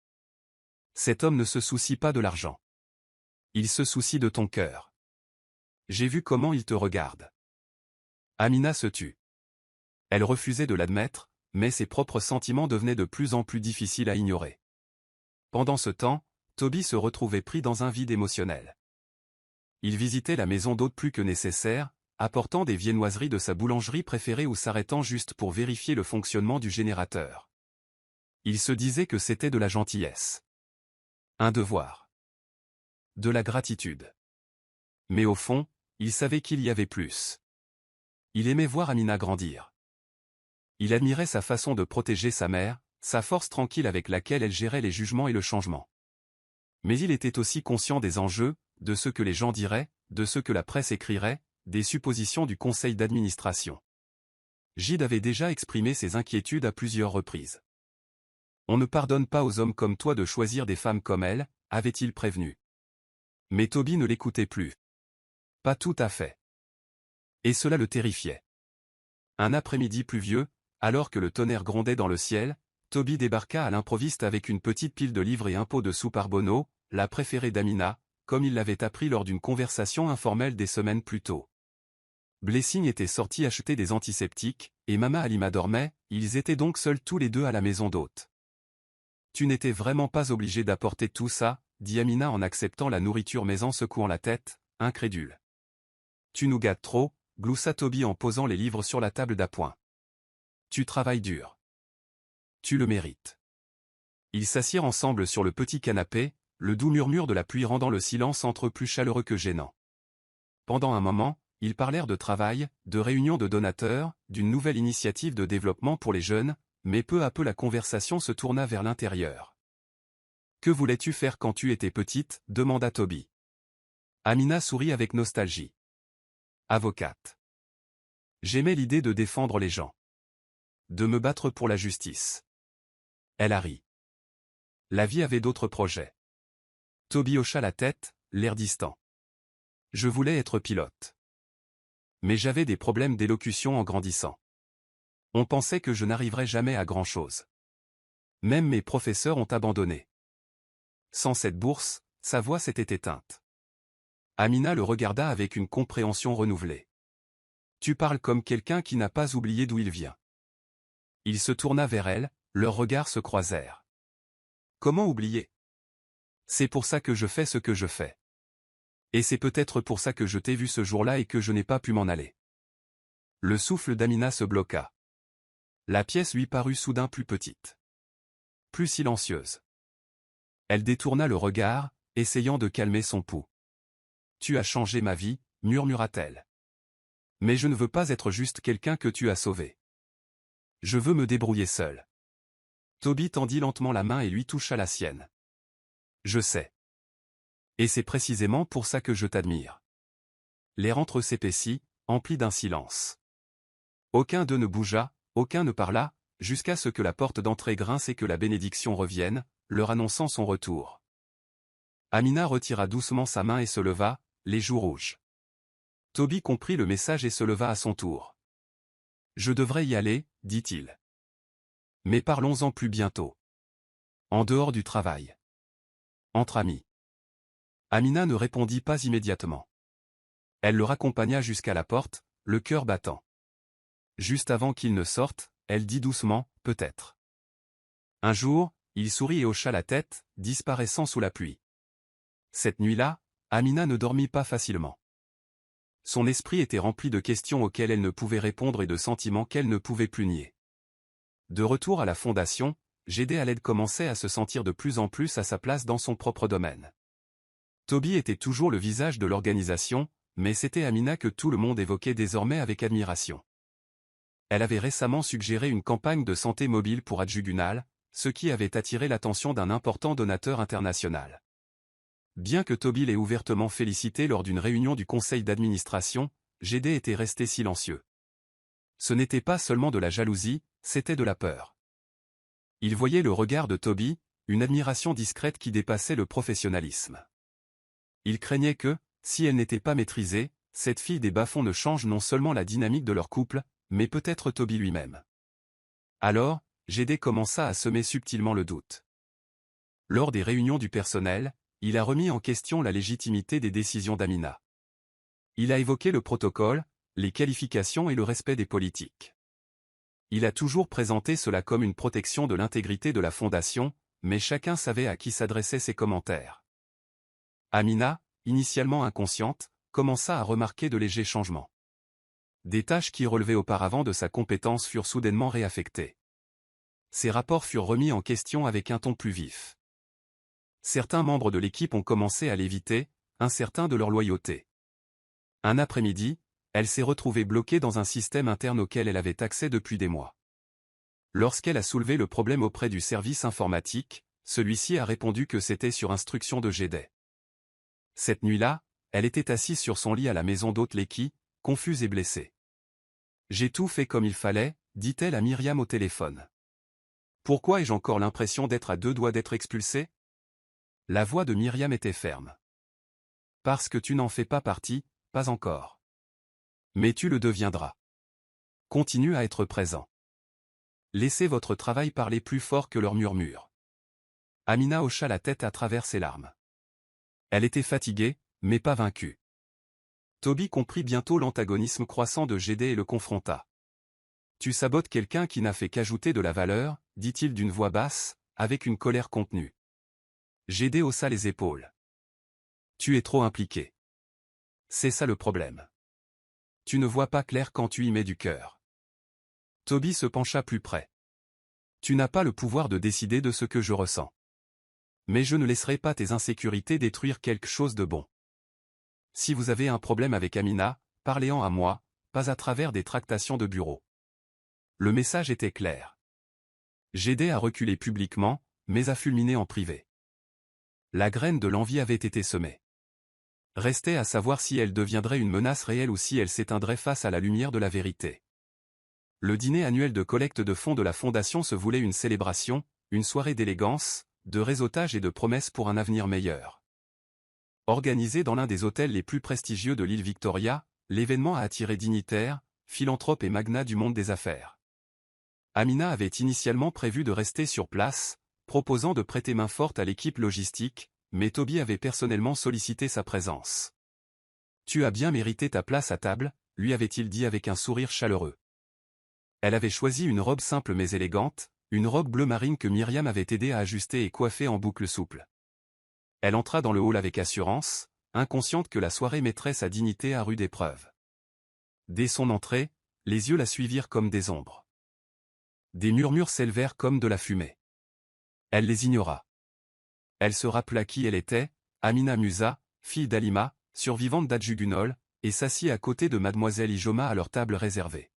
« Cet homme ne se soucie pas de l'argent. Il se soucie de ton cœur. J'ai vu comment il te regarde. » Amina se tut. Elle refusait de l'admettre, mais ses propres sentiments devenaient de plus en plus difficiles à ignorer. Pendant ce temps, Toby se retrouvait pris dans un vide émotionnel. Il visitait la maison d'hôte plus que nécessaire, apportant des viennoiseries de sa boulangerie préférée ou s'arrêtant juste pour vérifier le fonctionnement du générateur. Il se disait que c'était de la gentillesse. Un devoir. De la gratitude. Mais au fond, il savait qu'il y avait plus. Il aimait voir Amina grandir. Il admirait sa façon de protéger sa mère, sa force tranquille avec laquelle elle gérait les jugements et le changement. Mais il était aussi conscient des enjeux, de ce que les gens diraient, de ce que la presse écrirait, des suppositions du conseil d'administration. Gide avait déjà exprimé ses inquiétudes à plusieurs reprises. « On ne pardonne pas aux hommes comme toi de choisir des femmes comme elle, avait-il prévenu. Mais Toby ne l'écoutait plus. Pas tout à fait. Et cela le terrifiait. Un après-midi pluvieux, alors que le tonnerre grondait dans le ciel, Toby débarqua à l'improviste avec une petite pile de livres et un pot de soupe Arbonneau, la préférée d'Amina, comme il l'avait appris lors d'une conversation informelle des semaines plus tôt. Blessing était sorti acheter des antiseptiques, et Mama Halima dormait, ils étaient donc seuls tous les deux à la maison d'hôte. « Tu n'étais vraiment pas obligé d'apporter tout ça, » dit Amina en acceptant la nourriture mais en secouant la tête, incrédule. « Tu nous gâtes trop, » gloussa Toby en posant les livres sur la table d'appoint. « Tu travailles dur. Tu le mérites. » Ils s'assirent ensemble sur le petit canapé, le doux murmure de la pluie rendant le silence entre eux plus chaleureux que gênant. Pendant un moment, ils parlèrent de travail, de réunions de donateurs, d'une nouvelle initiative de développement pour les jeunes, mais peu à peu la conversation se tourna vers l'intérieur. « Que voulais-tu faire quand tu étais petite » demanda Toby. Amina sourit avec nostalgie. « Avocate. J'aimais l'idée de défendre les gens. De me battre pour la justice. » Elle a ri. La vie avait d'autres projets. Toby hocha la tête, l'air distant. « Je voulais être pilote. Mais j'avais des problèmes d'élocution en grandissant. On pensait que je n'arriverais jamais à grand-chose. Même mes professeurs ont abandonné. Sans cette bourse, sa voix s'était éteinte. » Amina le regarda avec une compréhension renouvelée. « Tu parles comme quelqu'un qui n'a pas oublié d'où il vient. » Il se tourna vers elle, leurs regards se croisèrent. « Comment oublier ? C'est pour ça que je fais ce que je fais. Et c'est peut-être pour ça que je t'ai vu ce jour-là et que je n'ai pas pu m'en aller. » Le souffle d'Amina se bloqua. La pièce lui parut soudain plus petite. Plus silencieuse. Elle détourna le regard, essayant de calmer son pouls. « Tu as changé ma vie, » murmura-t-elle. « Mais je ne veux pas être juste quelqu'un que tu as sauvé. Je veux me débrouiller seul. » Toby tendit lentement la main et lui toucha la sienne. « Je sais. Et c'est précisément pour ça que je t'admire. » L'air entre eux s'épaissit, empli d'un silence. Aucun d'eux ne bougea, aucun ne parla, jusqu'à ce que la porte d'entrée grince et que la bénédiction revienne, leur annonçant son retour. Amina retira doucement sa main et se leva, les joues rouges. Toby comprit le message et se leva à son tour. « Je devrais y aller, dit-il. Mais parlons-en plus bientôt. En dehors du travail. Entre amis. » Amina ne répondit pas immédiatement. Elle le raccompagna jusqu'à la porte, le cœur battant. Juste avant qu'il ne sorte, elle dit doucement, « Peut-être. » Un jour, il sourit et hocha la tête, disparaissant sous la pluie. Cette nuit-là, Amina ne dormit pas facilement. Son esprit était rempli de questions auxquelles elle ne pouvait répondre et de sentiments qu'elle ne pouvait plus nier. De retour à la fondation, Gédé Khaled commençait à se sentir de plus en plus à sa place dans son propre domaine. Toby était toujours le visage de l'organisation, mais c'était Amina que tout le monde évoquait désormais avec admiration. Elle avait récemment suggéré une campagne de santé mobile pour Adjugunal, ce qui avait attiré l'attention d'un important donateur international. Bien que Toby l'ait ouvertement félicité lors d'une réunion du conseil d'administration, Gédé était resté silencieux. Ce n'était pas seulement de la jalousie, c'était de la peur. Il voyait le regard de Toby, une admiration discrète qui dépassait le professionnalisme. Il craignait que, si elle n'était pas maîtrisée, cette fille des bas-fonds ne change non seulement la dynamique de leur couple, mais peut-être Toby lui-même. Alors, Gédé commença à semer subtilement le doute. Lors des réunions du personnel, il a remis en question la légitimité des décisions d'Amina. Il a évoqué le protocole, les qualifications et le respect des politiques. Il a toujours présenté cela comme une protection de l'intégrité de la fondation, mais chacun savait à qui s'adressaient ses commentaires. Amina, initialement inconsciente, commença à remarquer de légers changements. Des tâches qui relevaient auparavant de sa compétence furent soudainement réaffectées. Ses rapports furent remis en question avec un ton plus vif. Certains membres de l'équipe ont commencé à l'éviter, incertains de leur loyauté. Un après-midi, elle s'est retrouvée bloquée dans un système interne auquel elle avait accès depuis des mois. Lorsqu'elle a soulevé le problème auprès du service informatique, celui-ci a répondu que c'était sur instruction de Gédé. Cette nuit-là, elle était assise sur son lit à la maison d'hôte Leki, confuse et blessée. « J'ai tout fait comme il fallait, dit-elle à Myriam au téléphone. Pourquoi ai-je encore l'impression d'être à deux doigts d'être expulsée ? La voix de Myriam était ferme. Parce que tu n'en fais pas partie, pas encore. Mais tu le deviendras. Continue à être présent. Laissez votre travail parler plus fort que leurs murmures. Amina hocha la tête à travers ses larmes. Elle était fatiguée, mais pas vaincue. Toby comprit bientôt l'antagonisme croissant de Gédé et le confronta. « Tu sabotes quelqu'un qui n'a fait qu'ajouter de la valeur, dit-il d'une voix basse, avec une colère contenue. Gédé haussa les épaules. « Tu es trop impliqué. C'est ça le problème. Tu ne vois pas clair quand tu y mets du cœur. » Toby se pencha plus près. « Tu n'as pas le pouvoir de décider de ce que je ressens. Mais je ne laisserai pas tes insécurités détruire quelque chose de bon. Si vous avez un problème avec Amina, parlez-en à moi, pas à travers des tractations de bureau. » Le message était clair. Gédé a reculé publiquement, mais a fulminé en privé. La graine de l'envie avait été semée. Restait à savoir si elle deviendrait une menace réelle ou si elle s'éteindrait face à la lumière de la vérité. Le dîner annuel de collecte de fonds de la Fondation se voulait une célébration, une soirée d'élégance, de réseautage et de promesses pour un avenir meilleur. Organisé dans l'un des hôtels les plus prestigieux de l'île Victoria, l'événement a attiré dignitaires, philanthropes et magnats du monde des affaires. Amina avait initialement prévu de rester sur place, proposant de prêter main forte à l'équipe logistique, mais Toby avait personnellement sollicité sa présence. « Tu as bien mérité ta place à table », lui avait-il dit avec un sourire chaleureux. Elle avait choisi une robe simple mais élégante, une robe bleu marine que Myriam avait aidé à ajuster et coiffer en boucles souples. Elle entra dans le hall avec assurance, inconsciente que la soirée mettrait sa dignité à rude épreuve. Dès son entrée, les yeux la suivirent comme des ombres. Des murmures s'élevèrent comme de la fumée. Elle les ignora. Elle se rappela qui elle était, Amina Musa, fille d'Alima, survivante d'Adjugunol, et s'assit à côté de mademoiselle Ijoma à leur table réservée.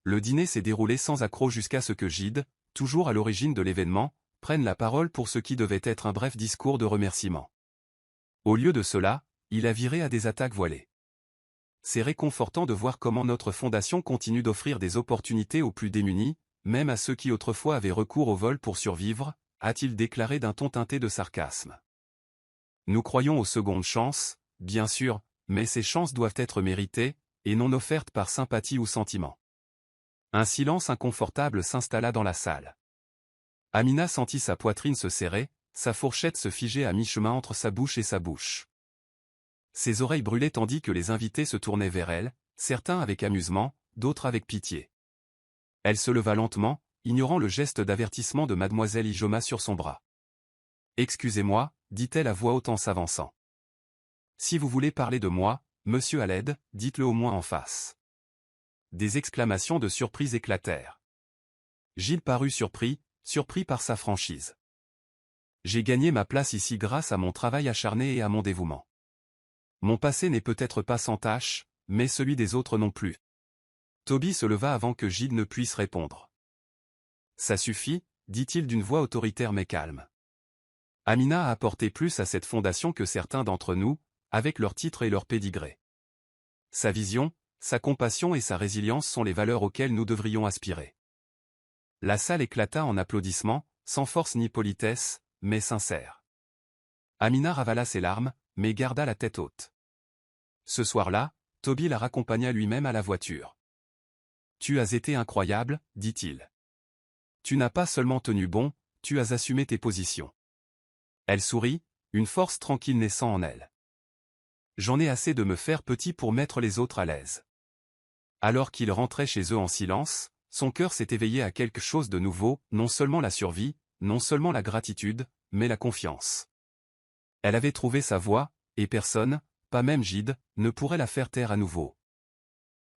Le dîner s'est déroulé sans accroc jusqu'à ce que Gide, toujours à l'origine de l'événement, prenne la parole pour ce qui devait être un bref discours de remerciement. Au lieu de cela, il a viré à des attaques voilées. C'est réconfortant de voir comment notre fondation continue d'offrir des opportunités aux plus démunis, même à ceux qui autrefois avaient recours au vol pour survivre, a-t-il déclaré d'un ton teinté de sarcasme. Nous croyons aux secondes chances, bien sûr, mais ces chances doivent être méritées, et non offertes par sympathie ou sentiment. Un silence inconfortable s'installa dans la salle. Amina sentit sa poitrine se serrer, sa fourchette se figer à mi-chemin entre sa bouche et sa bouche. Ses oreilles brûlaient tandis que les invités se tournaient vers elle, certains avec amusement, d'autres avec pitié. Elle se leva lentement, ignorant le geste d'avertissement de mademoiselle Ijoma sur son bras. « Excusez-moi, dit-elle à voix haute en s'avançant. Si vous voulez parler de moi, monsieur Haled, dites-le au moins en face. » Des exclamations de surprise éclatèrent. Gilles parut surpris par sa franchise. « J'ai gagné ma place ici grâce à mon travail acharné et à mon dévouement. Mon passé n'est peut-être pas sans tache, mais celui des autres non plus. » Toby se leva avant que Gilles ne puisse répondre. « Ça suffit, dit-il d'une voix autoritaire mais calme. Amina a apporté plus à cette fondation que certains d'entre nous, avec leur titre et leur pédigré. Sa vision, sa compassion et sa résilience sont les valeurs auxquelles nous devrions aspirer. » La salle éclata en applaudissements, sans force ni politesse, mais sincères. Amina ravala ses larmes, mais garda la tête haute. Ce soir-là, Toby la raccompagna lui-même à la voiture. « Tu as été incroyable, dit-il. Tu n'as pas seulement tenu bon, tu as assumé tes positions. » Elle sourit, une force tranquille naissant en elle. « J'en ai assez de me faire petit pour mettre les autres à l'aise. » Alors qu'ils rentraient chez eux en silence, son cœur s'est éveillé à quelque chose de nouveau, non seulement la survie, non seulement la gratitude, mais la confiance. Elle avait trouvé sa voie, et personne, pas même Gide, ne pourrait la faire taire à nouveau.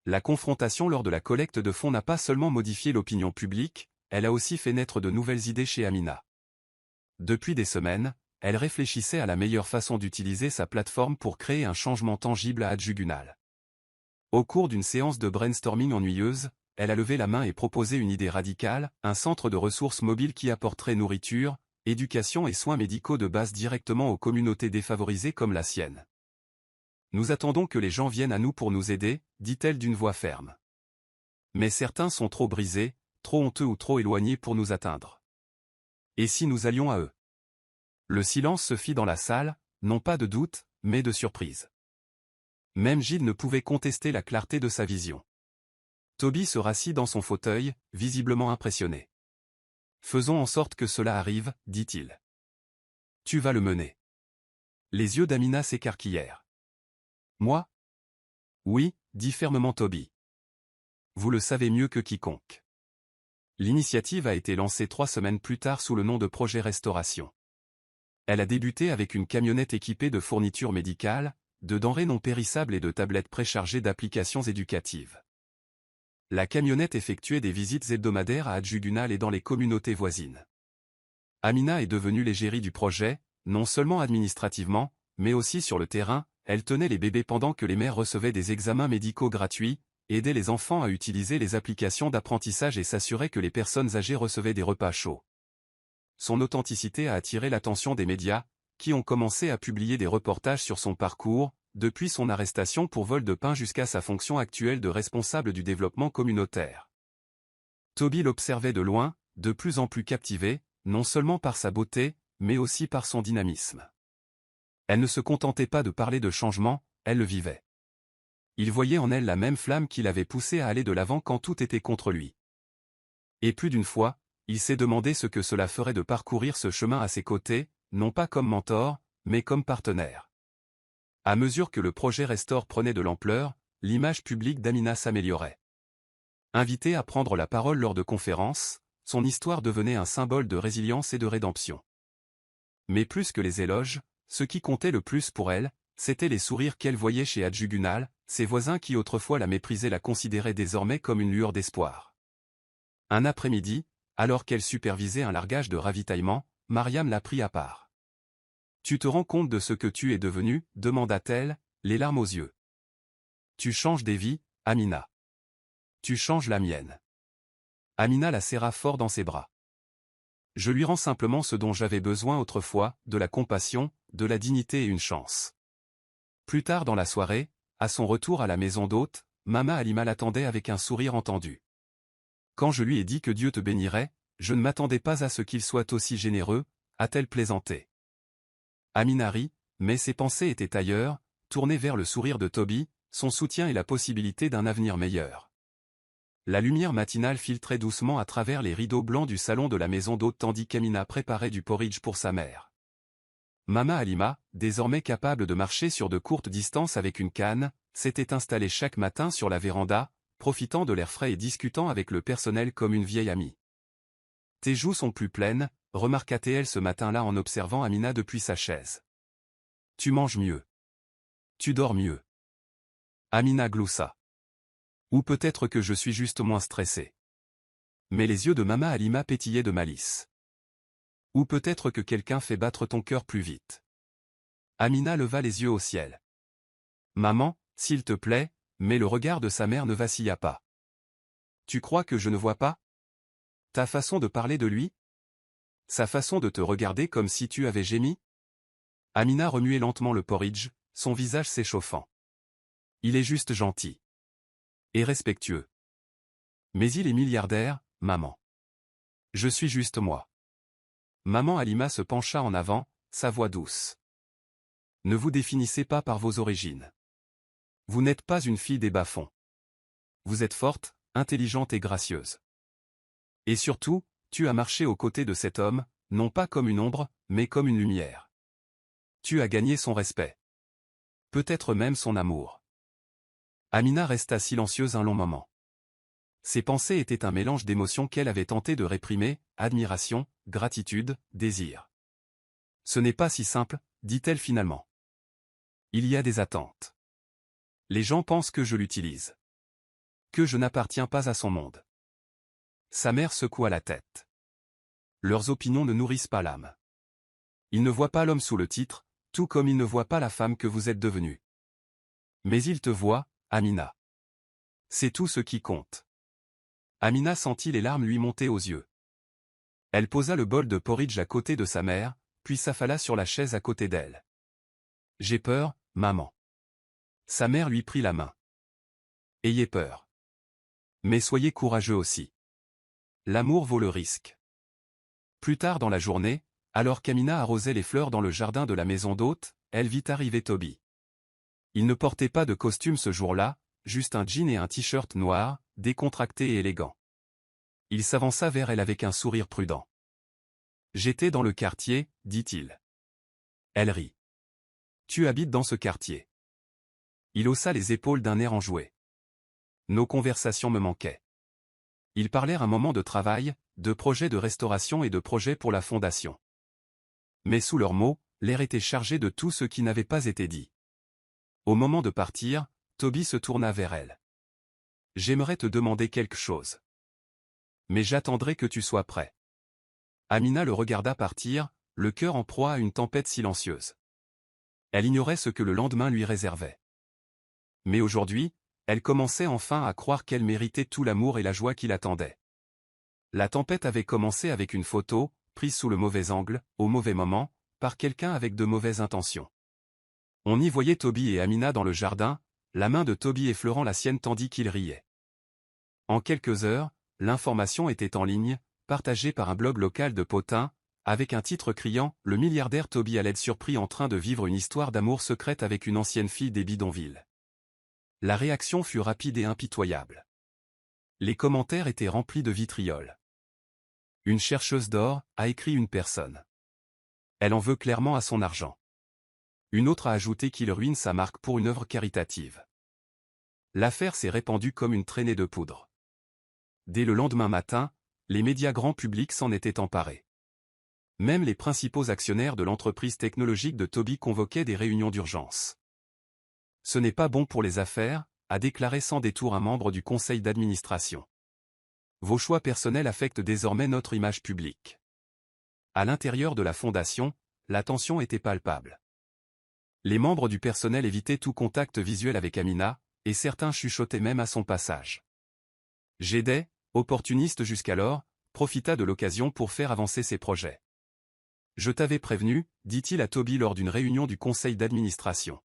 La confrontation lors de la collecte de fonds n'a pas seulement modifié l'opinion publique, elle a aussi fait naître de nouvelles idées chez Amina. Depuis des semaines, elle réfléchissait à la meilleure façon d'utiliser sa plateforme pour créer un changement tangible à Adjugunal. Au cours d'une séance de brainstorming ennuyeuse, elle a levé la main et proposé une idée radicale, un centre de ressources mobiles qui apporterait nourriture, éducation et soins médicaux de base directement aux communautés défavorisées comme la sienne. « Nous attendons que les gens viennent à nous pour nous aider, dit-elle d'une voix ferme. Mais certains sont trop brisés, trop honteux ou trop éloignés pour nous atteindre. Et si nous allions à eux ?» Le silence se fit dans la salle, non pas de doute, mais de surprise. Même Gilles ne pouvait contester la clarté de sa vision. Toby se rassit dans son fauteuil, visiblement impressionné. « Faisons en sorte que cela arrive, dit-il. Tu vas le mener. » Les yeux d'Amina s'écarquillèrent. « Moi ? » Oui, dit fermement Toby. Vous le savez mieux que quiconque. L'initiative a été lancée 3 semaines plus tard sous le nom de Projet Restauration. Elle a débuté avec une camionnette équipée de fournitures médicales, de denrées non périssables et de tablettes préchargées d'applications éducatives. La camionnette effectuait des visites hebdomadaires à Adjugunal et dans les communautés voisines. Amina est devenue l'égérie du projet, non seulement administrativement, mais aussi sur le terrain. Elle tenait les bébés pendant que les mères recevaient des examens médicaux gratuits, aidait les enfants à utiliser les applications d'apprentissage et s'assurait que les personnes âgées recevaient des repas chauds. Son authenticité a attiré l'attention des médias, qui ont commencé à publier des reportages sur son parcours, depuis son arrestation pour vol de pain jusqu'à sa fonction actuelle de responsable du développement communautaire. Toby l'observait de loin, de plus en plus captivé, non seulement par sa beauté, mais aussi par son dynamisme. Elle ne se contentait pas de parler de changement, elle le vivait. Il voyait en elle la même flamme qui l'avait poussé à aller de l'avant quand tout était contre lui. Et plus d'une fois, il s'est demandé ce que cela ferait de parcourir ce chemin à ses côtés, non pas comme mentor, mais comme partenaire. À mesure que le projet Restore prenait de l'ampleur, l'image publique d'Amina s'améliorait. Invitée à prendre la parole lors de conférences, son histoire devenait un symbole de résilience et de rédemption. Mais plus que les éloges, ce qui comptait le plus pour elle, c'étaient les sourires qu'elle voyait chez Adjugunal, ses voisins qui autrefois la méprisaient la considéraient désormais comme une lueur d'espoir. Un après-midi, alors qu'elle supervisait un largage de ravitaillement, Mariam l'a pris à part. « Tu te rends compte de ce que tu es devenu ?» demanda-t-elle, les larmes aux yeux. « Tu changes des vies, Amina. Tu changes la mienne. » Amina la serra fort dans ses bras. « Je lui rends simplement ce dont j'avais besoin autrefois, de la compassion, de la dignité et une chance. » Plus tard dans la soirée, à son retour à la maison d'hôte, Mama Halima l'attendait avec un sourire entendu. Quand je lui ai dit que Dieu te bénirait, je ne m'attendais pas à ce qu'il soit aussi généreux, a-t-elle plaisanté. Amina rit, mais ses pensées étaient ailleurs, tournées vers le sourire de Toby, son soutien et la possibilité d'un avenir meilleur. La lumière matinale filtrait doucement à travers les rideaux blancs du salon de la maison d'hôte tandis qu'Amina préparait du porridge pour sa mère. Mama Halima, désormais capable de marcher sur de courtes distances avec une canne, s'était installée chaque matin sur la véranda, profitant de l'air frais et discutant avec le personnel comme une vieille amie. « Tes joues sont plus pleines », remarqua-t-elle ce matin-là en observant Amina depuis sa chaise. « Tu manges mieux. Tu dors mieux. » Amina gloussa. « Ou peut-être que je suis juste moins stressée. » Mais les yeux de Mama Halima pétillaient de malice. « Ou peut-être que quelqu'un fait battre ton cœur plus vite. » Amina leva les yeux au ciel. « Maman, s'il te plaît », mais le regard de sa mère ne vacilla pas. « Tu crois que je ne vois pas? Ta façon de parler de lui? Sa façon de te regarder comme si tu avais gémi ?» Amina remuait lentement le porridge, son visage s'échauffant. « Il est juste gentil. Et respectueux. Mais il est milliardaire, maman. Je suis juste moi. » Maman Halima se pencha en avant, sa voix douce. « Ne vous définissez pas par vos origines. Vous n'êtes pas une fille des bas-fonds. Vous êtes forte, intelligente et gracieuse. Et surtout, tu as marché aux côtés de cet homme, non pas comme une ombre, mais comme une lumière. Tu as gagné son respect. Peut-être même son amour. » Amina resta silencieuse un long moment. Ses pensées étaient un mélange d'émotions qu'elle avait tenté de réprimer, admiration, gratitude, désir. « Ce n'est pas si simple, dit-elle finalement. Il y a des attentes. Les gens pensent que je l'utilise. Que je n'appartiens pas à son monde. » Sa mère secoua la tête. Leurs opinions ne nourrissent pas l'âme. Ils ne voient pas l'homme sous le titre, tout comme ils ne voient pas la femme que vous êtes devenue. Mais ils te voient, Amina. C'est tout ce qui compte. Amina sentit les larmes lui monter aux yeux. Elle posa le bol de porridge à côté de sa mère, puis s'affala sur la chaise à côté d'elle. « J'ai peur, maman. » Sa mère lui prit la main. « Ayez peur. Mais soyez courageux aussi. L'amour vaut le risque. » Plus tard dans la journée, alors qu'Amina arrosait les fleurs dans le jardin de la maison d'hôte, elle vit arriver Toby. Il ne portait pas de costume ce jour-là, juste un jean et un t-shirt noir, décontracté et élégant. Il s'avança vers elle avec un sourire prudent. « J'étais dans le quartier, dit-il. » Elle rit. « Tu habites dans ce quartier. » Il haussa les épaules d'un air enjoué. Nos conversations me manquaient. Ils parlèrent un moment de travail, de projets de restauration et de projets pour la fondation. Mais sous leurs mots, l'air était chargé de tout ce qui n'avait pas été dit. Au moment de partir, Toby se tourna vers elle. « J'aimerais te demander quelque chose. Mais j'attendrai que tu sois prêt. » Amina le regarda partir, le cœur en proie à une tempête silencieuse. Elle ignorait ce que le lendemain lui réservait. Mais aujourd'hui, elle commençait enfin à croire qu'elle méritait tout l'amour et la joie qui l'attendaient. La tempête avait commencé avec une photo, prise sous le mauvais angle, au mauvais moment, par quelqu'un avec de mauvaises intentions. On y voyait Toby et Amina dans le jardin, la main de Toby effleurant la sienne tandis qu'il riait. En quelques heures, l'information était en ligne, partagée par un blog local de Potin, avec un titre criant « Le milliardaire Toby Haled surpris en train de vivre une histoire d'amour secrète avec une ancienne fille des bidonvilles ». La réaction fut rapide et impitoyable. Les commentaires étaient remplis de vitriol. « Une chercheuse d'or », a écrit une personne. Elle en veut clairement à son argent. Une autre a ajouté qu'il ruine sa marque pour une œuvre caritative. L'affaire s'est répandue comme une traînée de poudre. Dès le lendemain matin, les médias grand public s'en étaient emparés. Même les principaux actionnaires de l'entreprise technologique de Toby convoquaient des réunions d'urgence. « Ce n'est pas bon pour les affaires », a déclaré sans détour un membre du conseil d'administration. « Vos choix personnels affectent désormais notre image publique. » À l'intérieur de la fondation, la tension était palpable. Les membres du personnel évitaient tout contact visuel avec Amina, et certains chuchotaient même à son passage. Jedi, opportuniste jusqu'alors, profita de l'occasion pour faire avancer ses projets. « Je t'avais prévenu », dit-il à Toby lors d'une réunion du conseil d'administration.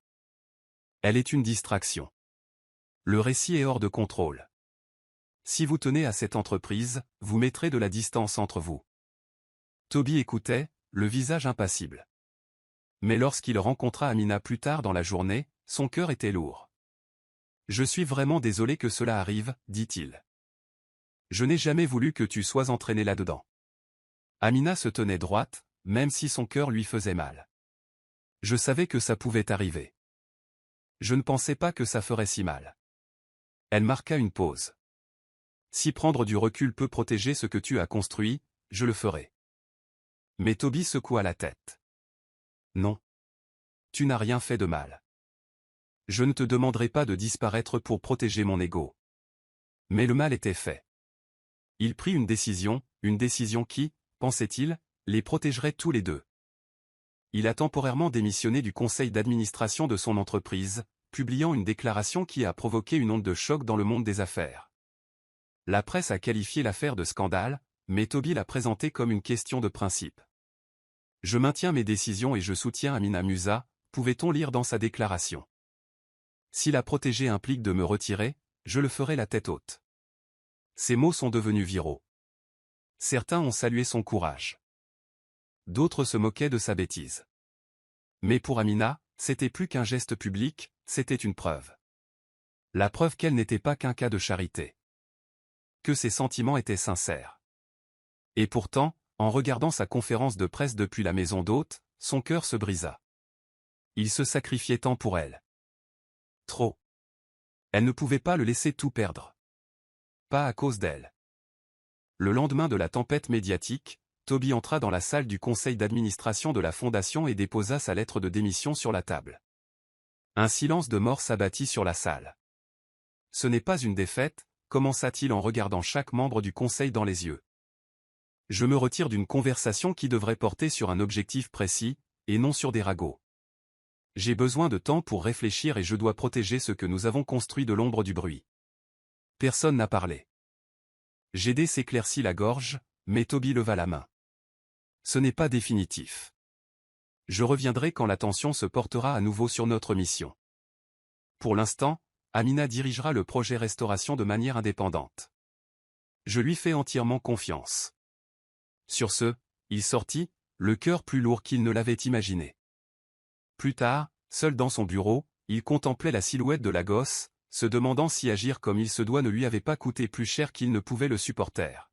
« Elle est une distraction. Le récit est hors de contrôle. Si vous tenez à cette entreprise, vous mettrez de la distance entre vous. Toby écoutait, le visage impassible. Mais lorsqu'il rencontra Amina plus tard dans la journée, son cœur était lourd. « Je suis vraiment désolé que cela arrive, dit-il. Je n'ai jamais voulu que tu sois entraîné là-dedans. » Amina se tenait droite, même si son cœur lui faisait mal. « Je savais que ça pouvait arriver. Je ne pensais pas que ça ferait si mal. » Elle marqua une pause. « Si prendre du recul peut protéger ce que tu as construit, je le ferai. » Mais Toby secoua la tête. « Non. Tu n'as rien fait de mal. Je ne te demanderai pas de disparaître pour protéger mon ego. » Mais le mal était fait. Il prit une décision qui, pensait-il, les protégerait tous les deux. Il a temporairement démissionné du conseil d'administration de son entreprise, publiant une déclaration qui a provoqué une onde de choc dans le monde des affaires. La presse a qualifié l'affaire de scandale, mais Toby l'a présentée comme une question de principe. « Je maintiens mes décisions et je soutiens Amina Musa », pouvait-on lire dans sa déclaration. « Si la protéger implique de me retirer, je le ferai la tête haute. » Ces mots sont devenus viraux. Certains ont salué son courage. D'autres se moquaient de sa bêtise. Mais pour Amina, c'était plus qu'un geste public, c'était une preuve. La preuve qu'elle n'était pas qu'un cas de charité. Que ses sentiments étaient sincères. Et pourtant, en regardant sa conférence de presse depuis la maison d'hôte, son cœur se brisa. Il se sacrifiait tant pour elle. Trop. Elle ne pouvait pas le laisser tout perdre. Pas à cause d'elle. Le lendemain de la tempête médiatique, Toby entra dans la salle du conseil d'administration de la fondation et déposa sa lettre de démission sur la table. Un silence de mort s'abattit sur la salle. « Ce n'est pas une défaite », commença-t-il en regardant chaque membre du conseil dans les yeux. « Je me retire d'une conversation qui devrait porter sur un objectif précis, et non sur des ragots. J'ai besoin de temps pour réfléchir et je dois protéger ce que nous avons construit de l'ombre du bruit. » Personne n'a parlé. Gédé s'éclaircit la gorge, mais Toby leva la main. « Ce n'est pas définitif. Je reviendrai quand l'attention se portera à nouveau sur notre mission. Pour l'instant, Amina dirigera le projet Restauration de manière indépendante. Je lui fais entièrement confiance. » Sur ce, il sortit, le cœur plus lourd qu'il ne l'avait imaginé. Plus tard, seul dans son bureau, il contemplait la silhouette de la gosse, se demandant si agir comme il se doit ne lui avait pas coûté plus cher qu'il ne pouvait le supporter.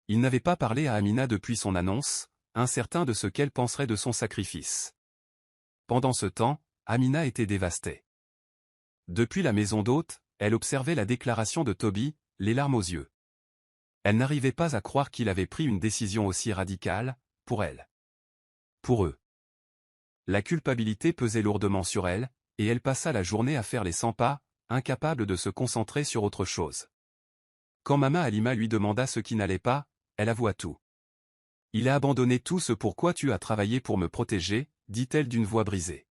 Il n'avait pas parlé à Amina depuis son annonce, incertain de ce qu'elle penserait de son sacrifice. Pendant ce temps, Amina était dévastée. Depuis la maison d'hôte, elle observait la déclaration de Toby, les larmes aux yeux. Elle n'arrivait pas à croire qu'il avait pris une décision aussi radicale, pour elle. Pour eux. La culpabilité pesait lourdement sur elle, et elle passa la journée à faire les 100 pas, incapable de se concentrer sur autre chose. Quand Mama Halima lui demanda ce qui n'allait pas, elle avoua tout. « Il a abandonné tout ce pourquoi tu as travaillé pour me protéger, » dit-elle d'une voix brisée.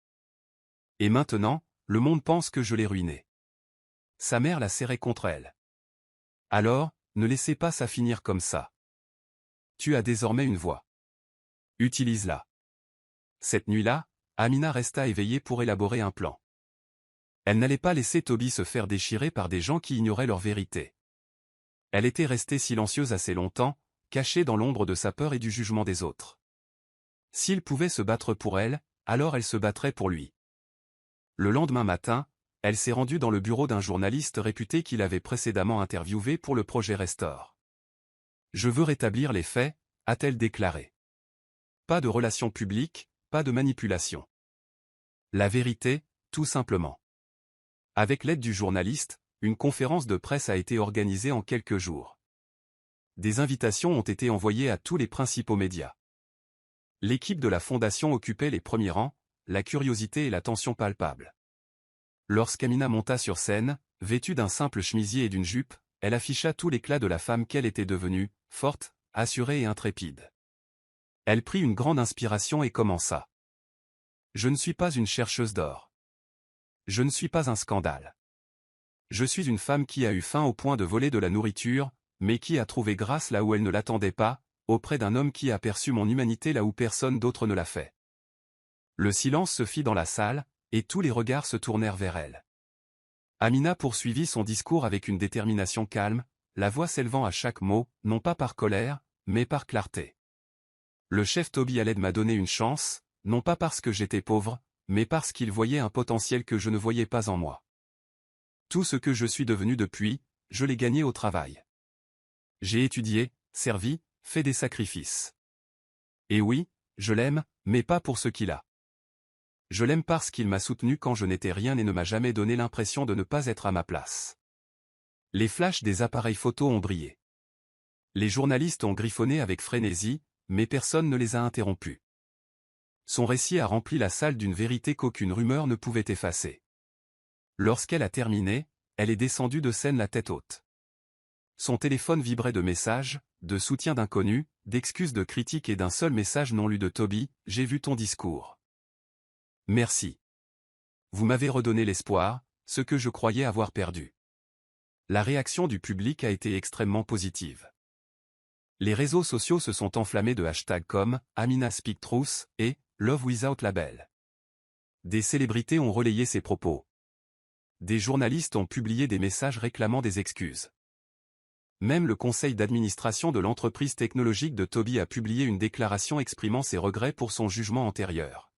« Et maintenant, le monde pense que je l'ai ruiné. » Sa mère la serrait contre elle. « Alors, ne laissez pas ça finir comme ça. Tu as désormais une voix. Utilise-la. » Cette nuit-là, Amina resta éveillée pour élaborer un plan. Elle n'allait pas laisser Toby se faire déchirer par des gens qui ignoraient leur vérité. Elle était restée silencieuse assez longtemps, cachée dans l'ombre de sa peur et du jugement des autres. S'il pouvait se battre pour elle, alors elle se battrait pour lui. Le lendemain matin, elle s'est rendue dans le bureau d'un journaliste réputé qui l'avait précédemment interviewé pour le projet Restore. « Je veux rétablir les faits », a-t-elle déclaré. Pas de relations publiques, pas de manipulation. La vérité, tout simplement. Avec l'aide du journaliste, une conférence de presse a été organisée en quelques jours. Des invitations ont été envoyées à tous les principaux médias. L'équipe de la fondation occupait les premiers rangs, la curiosité et l'attention palpable. Lorsqu'Amina monta sur scène, vêtue d'un simple chemisier et d'une jupe, elle afficha tout l'éclat de la femme qu'elle était devenue, forte, assurée et intrépide. Elle prit une grande inspiration et commença. « Je ne suis pas une chercheuse d'or. Je ne suis pas un scandale. Je suis une femme qui a eu faim au point de voler de la nourriture, mais qui a trouvé grâce là où elle ne l'attendait pas, auprès d'un homme qui a perçu mon humanité là où personne d'autre ne l'a fait. » Le silence se fit dans la salle, et tous les regards se tournèrent vers elle. Amina poursuivit son discours avec une détermination calme, la voix s'élevant à chaque mot, non pas par colère, mais par clarté. Le chef Toby Haled m'a donné une chance, non pas parce que j'étais pauvre, mais parce qu'il voyait un potentiel que je ne voyais pas en moi. Tout ce que je suis devenu depuis, je l'ai gagné au travail. J'ai étudié, servi, fait des sacrifices. Et oui, je l'aime, mais pas pour ce qu'il a. Je l'aime parce qu'il m'a soutenu quand je n'étais rien et ne m'a jamais donné l'impression de ne pas être à ma place. Les flashs des appareils photo ont brillé. Les journalistes ont griffonné avec frénésie, mais personne ne les a interrompus. Son récit a rempli la salle d'une vérité qu'aucune rumeur ne pouvait effacer. Lorsqu'elle a terminé, elle est descendue de scène la tête haute. Son téléphone vibrait de messages, de soutien d'inconnus, d'excuses de critiques et d'un seul message non lu de Toby, « J'ai vu ton discours. Merci. Vous m'avez redonné l'espoir, ce que je croyais avoir perdu. » La réaction du public a été extrêmement positive. Les réseaux sociaux se sont enflammés de hashtags comme « Amina Speak Truth » et « Love Without Label ». Des célébrités ont relayé ses propos. Des journalistes ont publié des messages réclamant des excuses. Même le conseil d'administration de l'entreprise technologique de Toby a publié une déclaration exprimant ses regrets pour son jugement antérieur.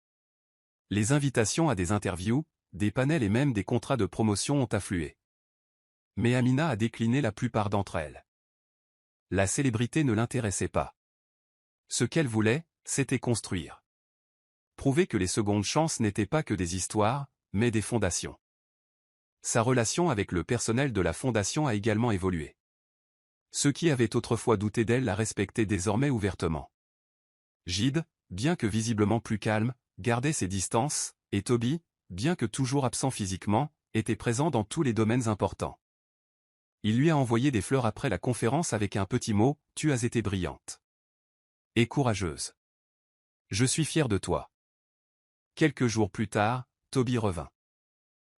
Les invitations à des interviews, des panels et même des contrats de promotion ont afflué. Mais Amina a décliné la plupart d'entre elles. La célébrité ne l'intéressait pas. Ce qu'elle voulait, c'était construire. Prouver que les secondes chances n'étaient pas que des histoires, mais des fondations. Sa relation avec le personnel de la fondation a également évolué. Ceux qui avaient autrefois douté d'elle la respectaient désormais ouvertement. Gide, bien que visiblement plus calme, gardait ses distances, et Toby, bien que toujours absent physiquement, était présent dans tous les domaines importants. Il lui a envoyé des fleurs après la conférence avec un petit mot, « Tu as été brillante. Et courageuse. Je suis fier de toi. » Quelques jours plus tard, Toby revint.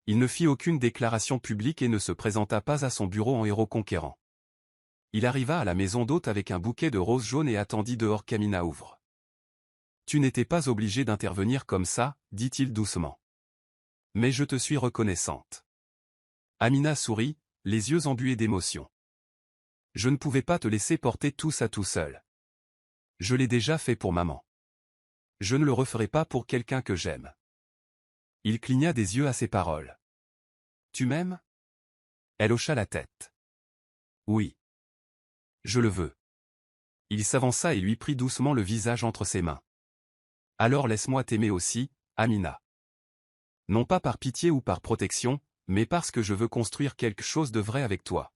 Il ne fit aucune déclaration publique et ne se présenta pas à son bureau en héros conquérant. Il arriva à la maison d'hôte avec un bouquet de roses jaunes et attendit dehors qu'Amina ouvre. « Tu n'étais pas obligé d'intervenir comme ça, dit-il doucement. Mais je te suis reconnaissante. » Amina sourit, les yeux embués d'émotion. « Je ne pouvais pas te laisser porter tout ça tout seul. Je l'ai déjà fait pour maman. Je ne le referai pas pour quelqu'un que j'aime. » Il cligna des yeux à ces paroles. « Tu m'aimes ?» Elle hocha la tête. « Oui. Je le veux. » Il s'avança et lui prit doucement le visage entre ses mains. « Alors laisse-moi t'aimer aussi, Amina. Non pas par pitié ou par protection, mais parce que je veux construire quelque chose de vrai avec toi. »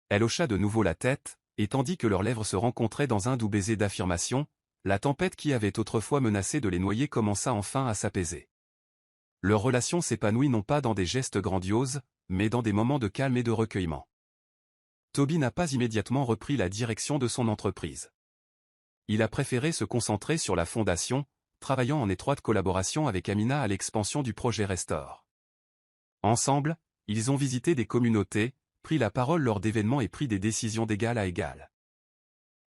Elle hocha de nouveau la tête, et tandis que leurs lèvres se rencontraient dans un doux baiser d'affirmation, la tempête qui avait autrefois menacé de les noyer commença enfin à s'apaiser. Leur relation s'épanouit non pas dans des gestes grandioses, mais dans des moments de calme et de recueillement. Toby n'a pas immédiatement repris la direction de son entreprise. Il a préféré se concentrer sur la fondation, travaillant en étroite collaboration avec Amina à l'expansion du projet Restore. Ensemble, ils ont visité des communautés, pris la parole lors d'événements et pris des décisions d'égal à égal.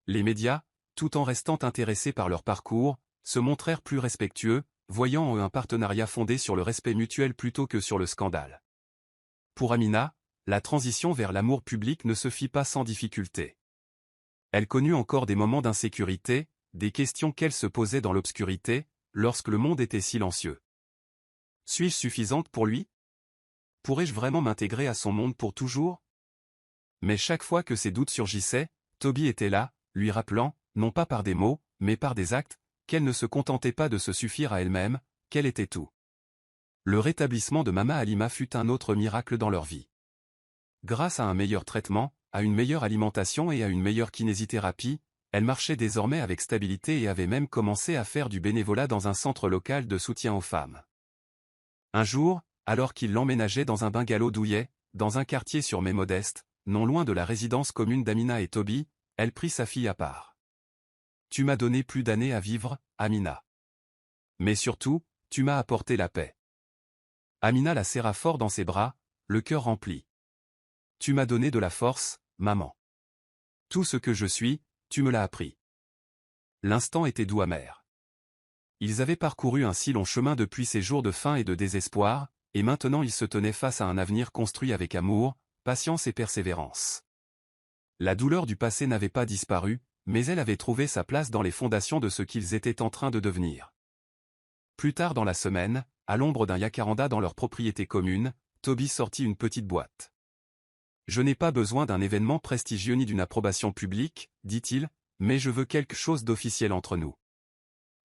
Les médias, tout en restant intéressés par leur parcours, se montrèrent plus respectueux, voyant en eux un partenariat fondé sur le respect mutuel plutôt que sur le scandale. Pour Amina, la transition vers l'amour public ne se fit pas sans difficulté. Elle connut encore des moments d'insécurité, des questions qu'elle se posait dans l'obscurité, lorsque le monde était silencieux. Suis-je suffisante pour lui? Pourrais-je vraiment m'intégrer à son monde pour toujours? Mais chaque fois que ces doutes surgissaient, Toby était là, lui rappelant, non pas par des mots, mais par des actes, qu'elle ne se contentait pas de se suffire à elle-même, qu'elle était tout. Le rétablissement de Mama Halima fut un autre miracle dans leur vie. Grâce à un meilleur traitement, à une meilleure alimentation et à une meilleure kinésithérapie, elle marchait désormais avec stabilité et avait même commencé à faire du bénévolat dans un centre local de soutien aux femmes. Un jour, alors qu'il l'emménageait dans un bungalow douillet, dans un quartier sur mais modeste, non loin de la résidence commune d'Amina et Toby, elle prit sa fille à part. « Tu m'as donné plus d'années à vivre, Amina. Mais surtout, tu m'as apporté la paix. » Amina la serra fort dans ses bras, le cœur rempli. « Tu m'as donné de la force, maman. Tout ce que je suis, tu me l'as appris. » L'instant était doux amer. Ils avaient parcouru un si long chemin depuis ces jours de faim et de désespoir, et maintenant ils se tenaient face à un avenir construit avec amour, patience et persévérance. La douleur du passé n'avait pas disparu, mais elle avait trouvé sa place dans les fondations de ce qu'ils étaient en train de devenir. Plus tard dans la semaine, à l'ombre d'un jacaranda dans leur propriété commune, Toby sortit une petite boîte. « Je n'ai pas besoin d'un événement prestigieux ni d'une approbation publique, dit-il, mais je veux quelque chose d'officiel entre nous. »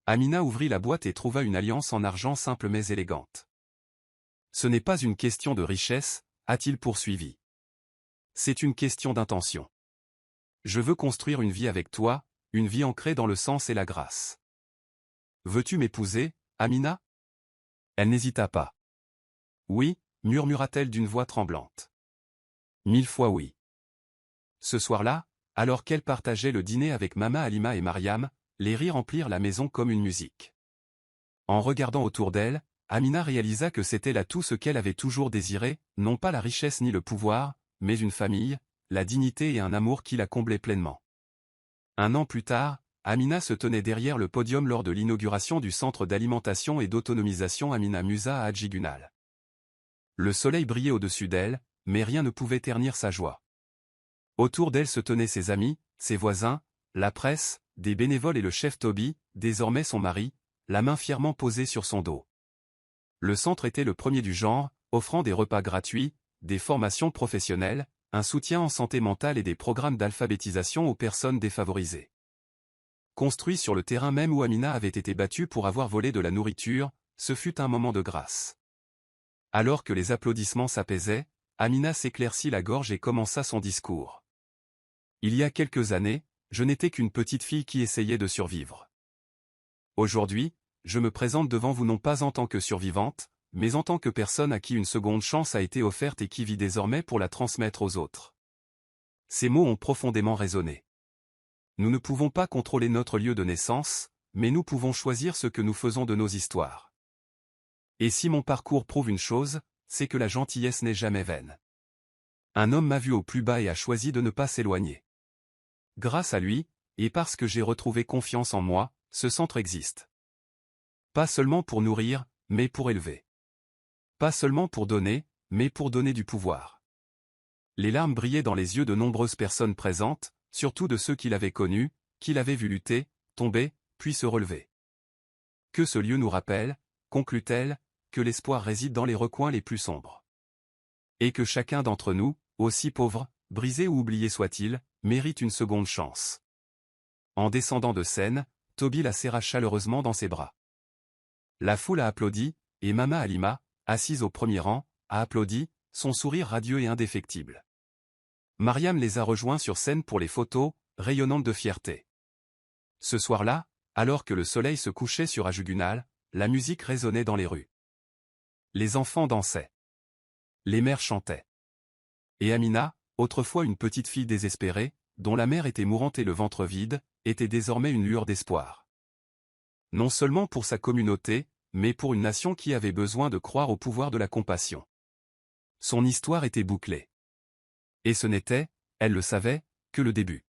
Amina ouvrit la boîte et trouva une alliance en argent simple mais élégante. « Ce n'est pas une question de richesse, a-t-il poursuivi. C'est une question d'intention. Je veux construire une vie avec toi, une vie ancrée dans le sens et la grâce. Veux-tu m'épouser, Amina ? » Elle n'hésita pas. « Oui, » murmura-t-elle d'une voix tremblante. « 1000 fois oui. » Ce soir-là, alors qu'elle partageait le dîner avec Mama Halima et Mariam, les rires emplirent la maison comme une musique. En regardant autour d'elle, Amina réalisa que c'était là tout ce qu'elle avait toujours désiré, non pas la richesse ni le pouvoir, mais une famille, la dignité et un amour qui la comblaient pleinement. Un an plus tard, Amina se tenait derrière le podium lors de l'inauguration du centre d'alimentation et d'autonomisation Amina Musa à Hadjigunal. Le soleil brillait au-dessus d'elle, mais rien ne pouvait ternir sa joie. Autour d'elle se tenaient ses amis, ses voisins, la presse, des bénévoles et le chef Toby, désormais son mari, la main fièrement posée sur son dos. Le centre était le premier du genre, offrant des repas gratuits, des formations professionnelles, un soutien en santé mentale et des programmes d'alphabétisation aux personnes défavorisées. Construit sur le terrain même où Amina avait été battue pour avoir volé de la nourriture, ce fut un moment de grâce. Alors que les applaudissements s'apaisaient, Amina s'éclaircit la gorge et commença son discours. Il y a quelques années, je n'étais qu'une petite fille qui essayait de survivre. Aujourd'hui, je me présente devant vous non pas en tant que survivante, mais en tant que personne à qui une seconde chance a été offerte et qui vit désormais pour la transmettre aux autres. Ces mots ont profondément résonné. Nous ne pouvons pas contrôler notre lieu de naissance, mais nous pouvons choisir ce que nous faisons de nos histoires. Et si mon parcours prouve une chose, c'est que la gentillesse n'est jamais vaine. Un homme m'a vu au plus bas et a choisi de ne pas s'éloigner. Grâce à lui, et parce que j'ai retrouvé confiance en moi, ce centre existe. Pas seulement pour nourrir, mais pour élever. Pas seulement pour donner, mais pour donner du pouvoir. Les larmes brillaient dans les yeux de nombreuses personnes présentes, surtout de ceux qui l'avaient connu, qui l'avaient vu lutter, tomber, puis se relever. Que ce lieu nous rappelle, conclut-elle, que l'espoir réside dans les recoins les plus sombres. Et que chacun d'entre nous, aussi pauvre, brisé ou oublié soit-il, mérite une seconde chance. En descendant de scène, Toby la serra chaleureusement dans ses bras. La foule a applaudi, et Mama Halima, assise au premier rang, a applaudi, son sourire radieux et indéfectible. Mariam les a rejoints sur scène pour les photos, rayonnantes de fierté. Ce soir-là, alors que le soleil se couchait sur Hadjigunal, la musique résonnait dans les rues. Les enfants dansaient. Les mères chantaient. Et Amina, autrefois une petite fille désespérée, dont la mère était mourante et le ventre vide, était désormais une lueur d'espoir. Non seulement pour sa communauté, mais pour une nation qui avait besoin de croire au pouvoir de la compassion. Son histoire était bouclée. Et ce n'était, elle le savait, que le début.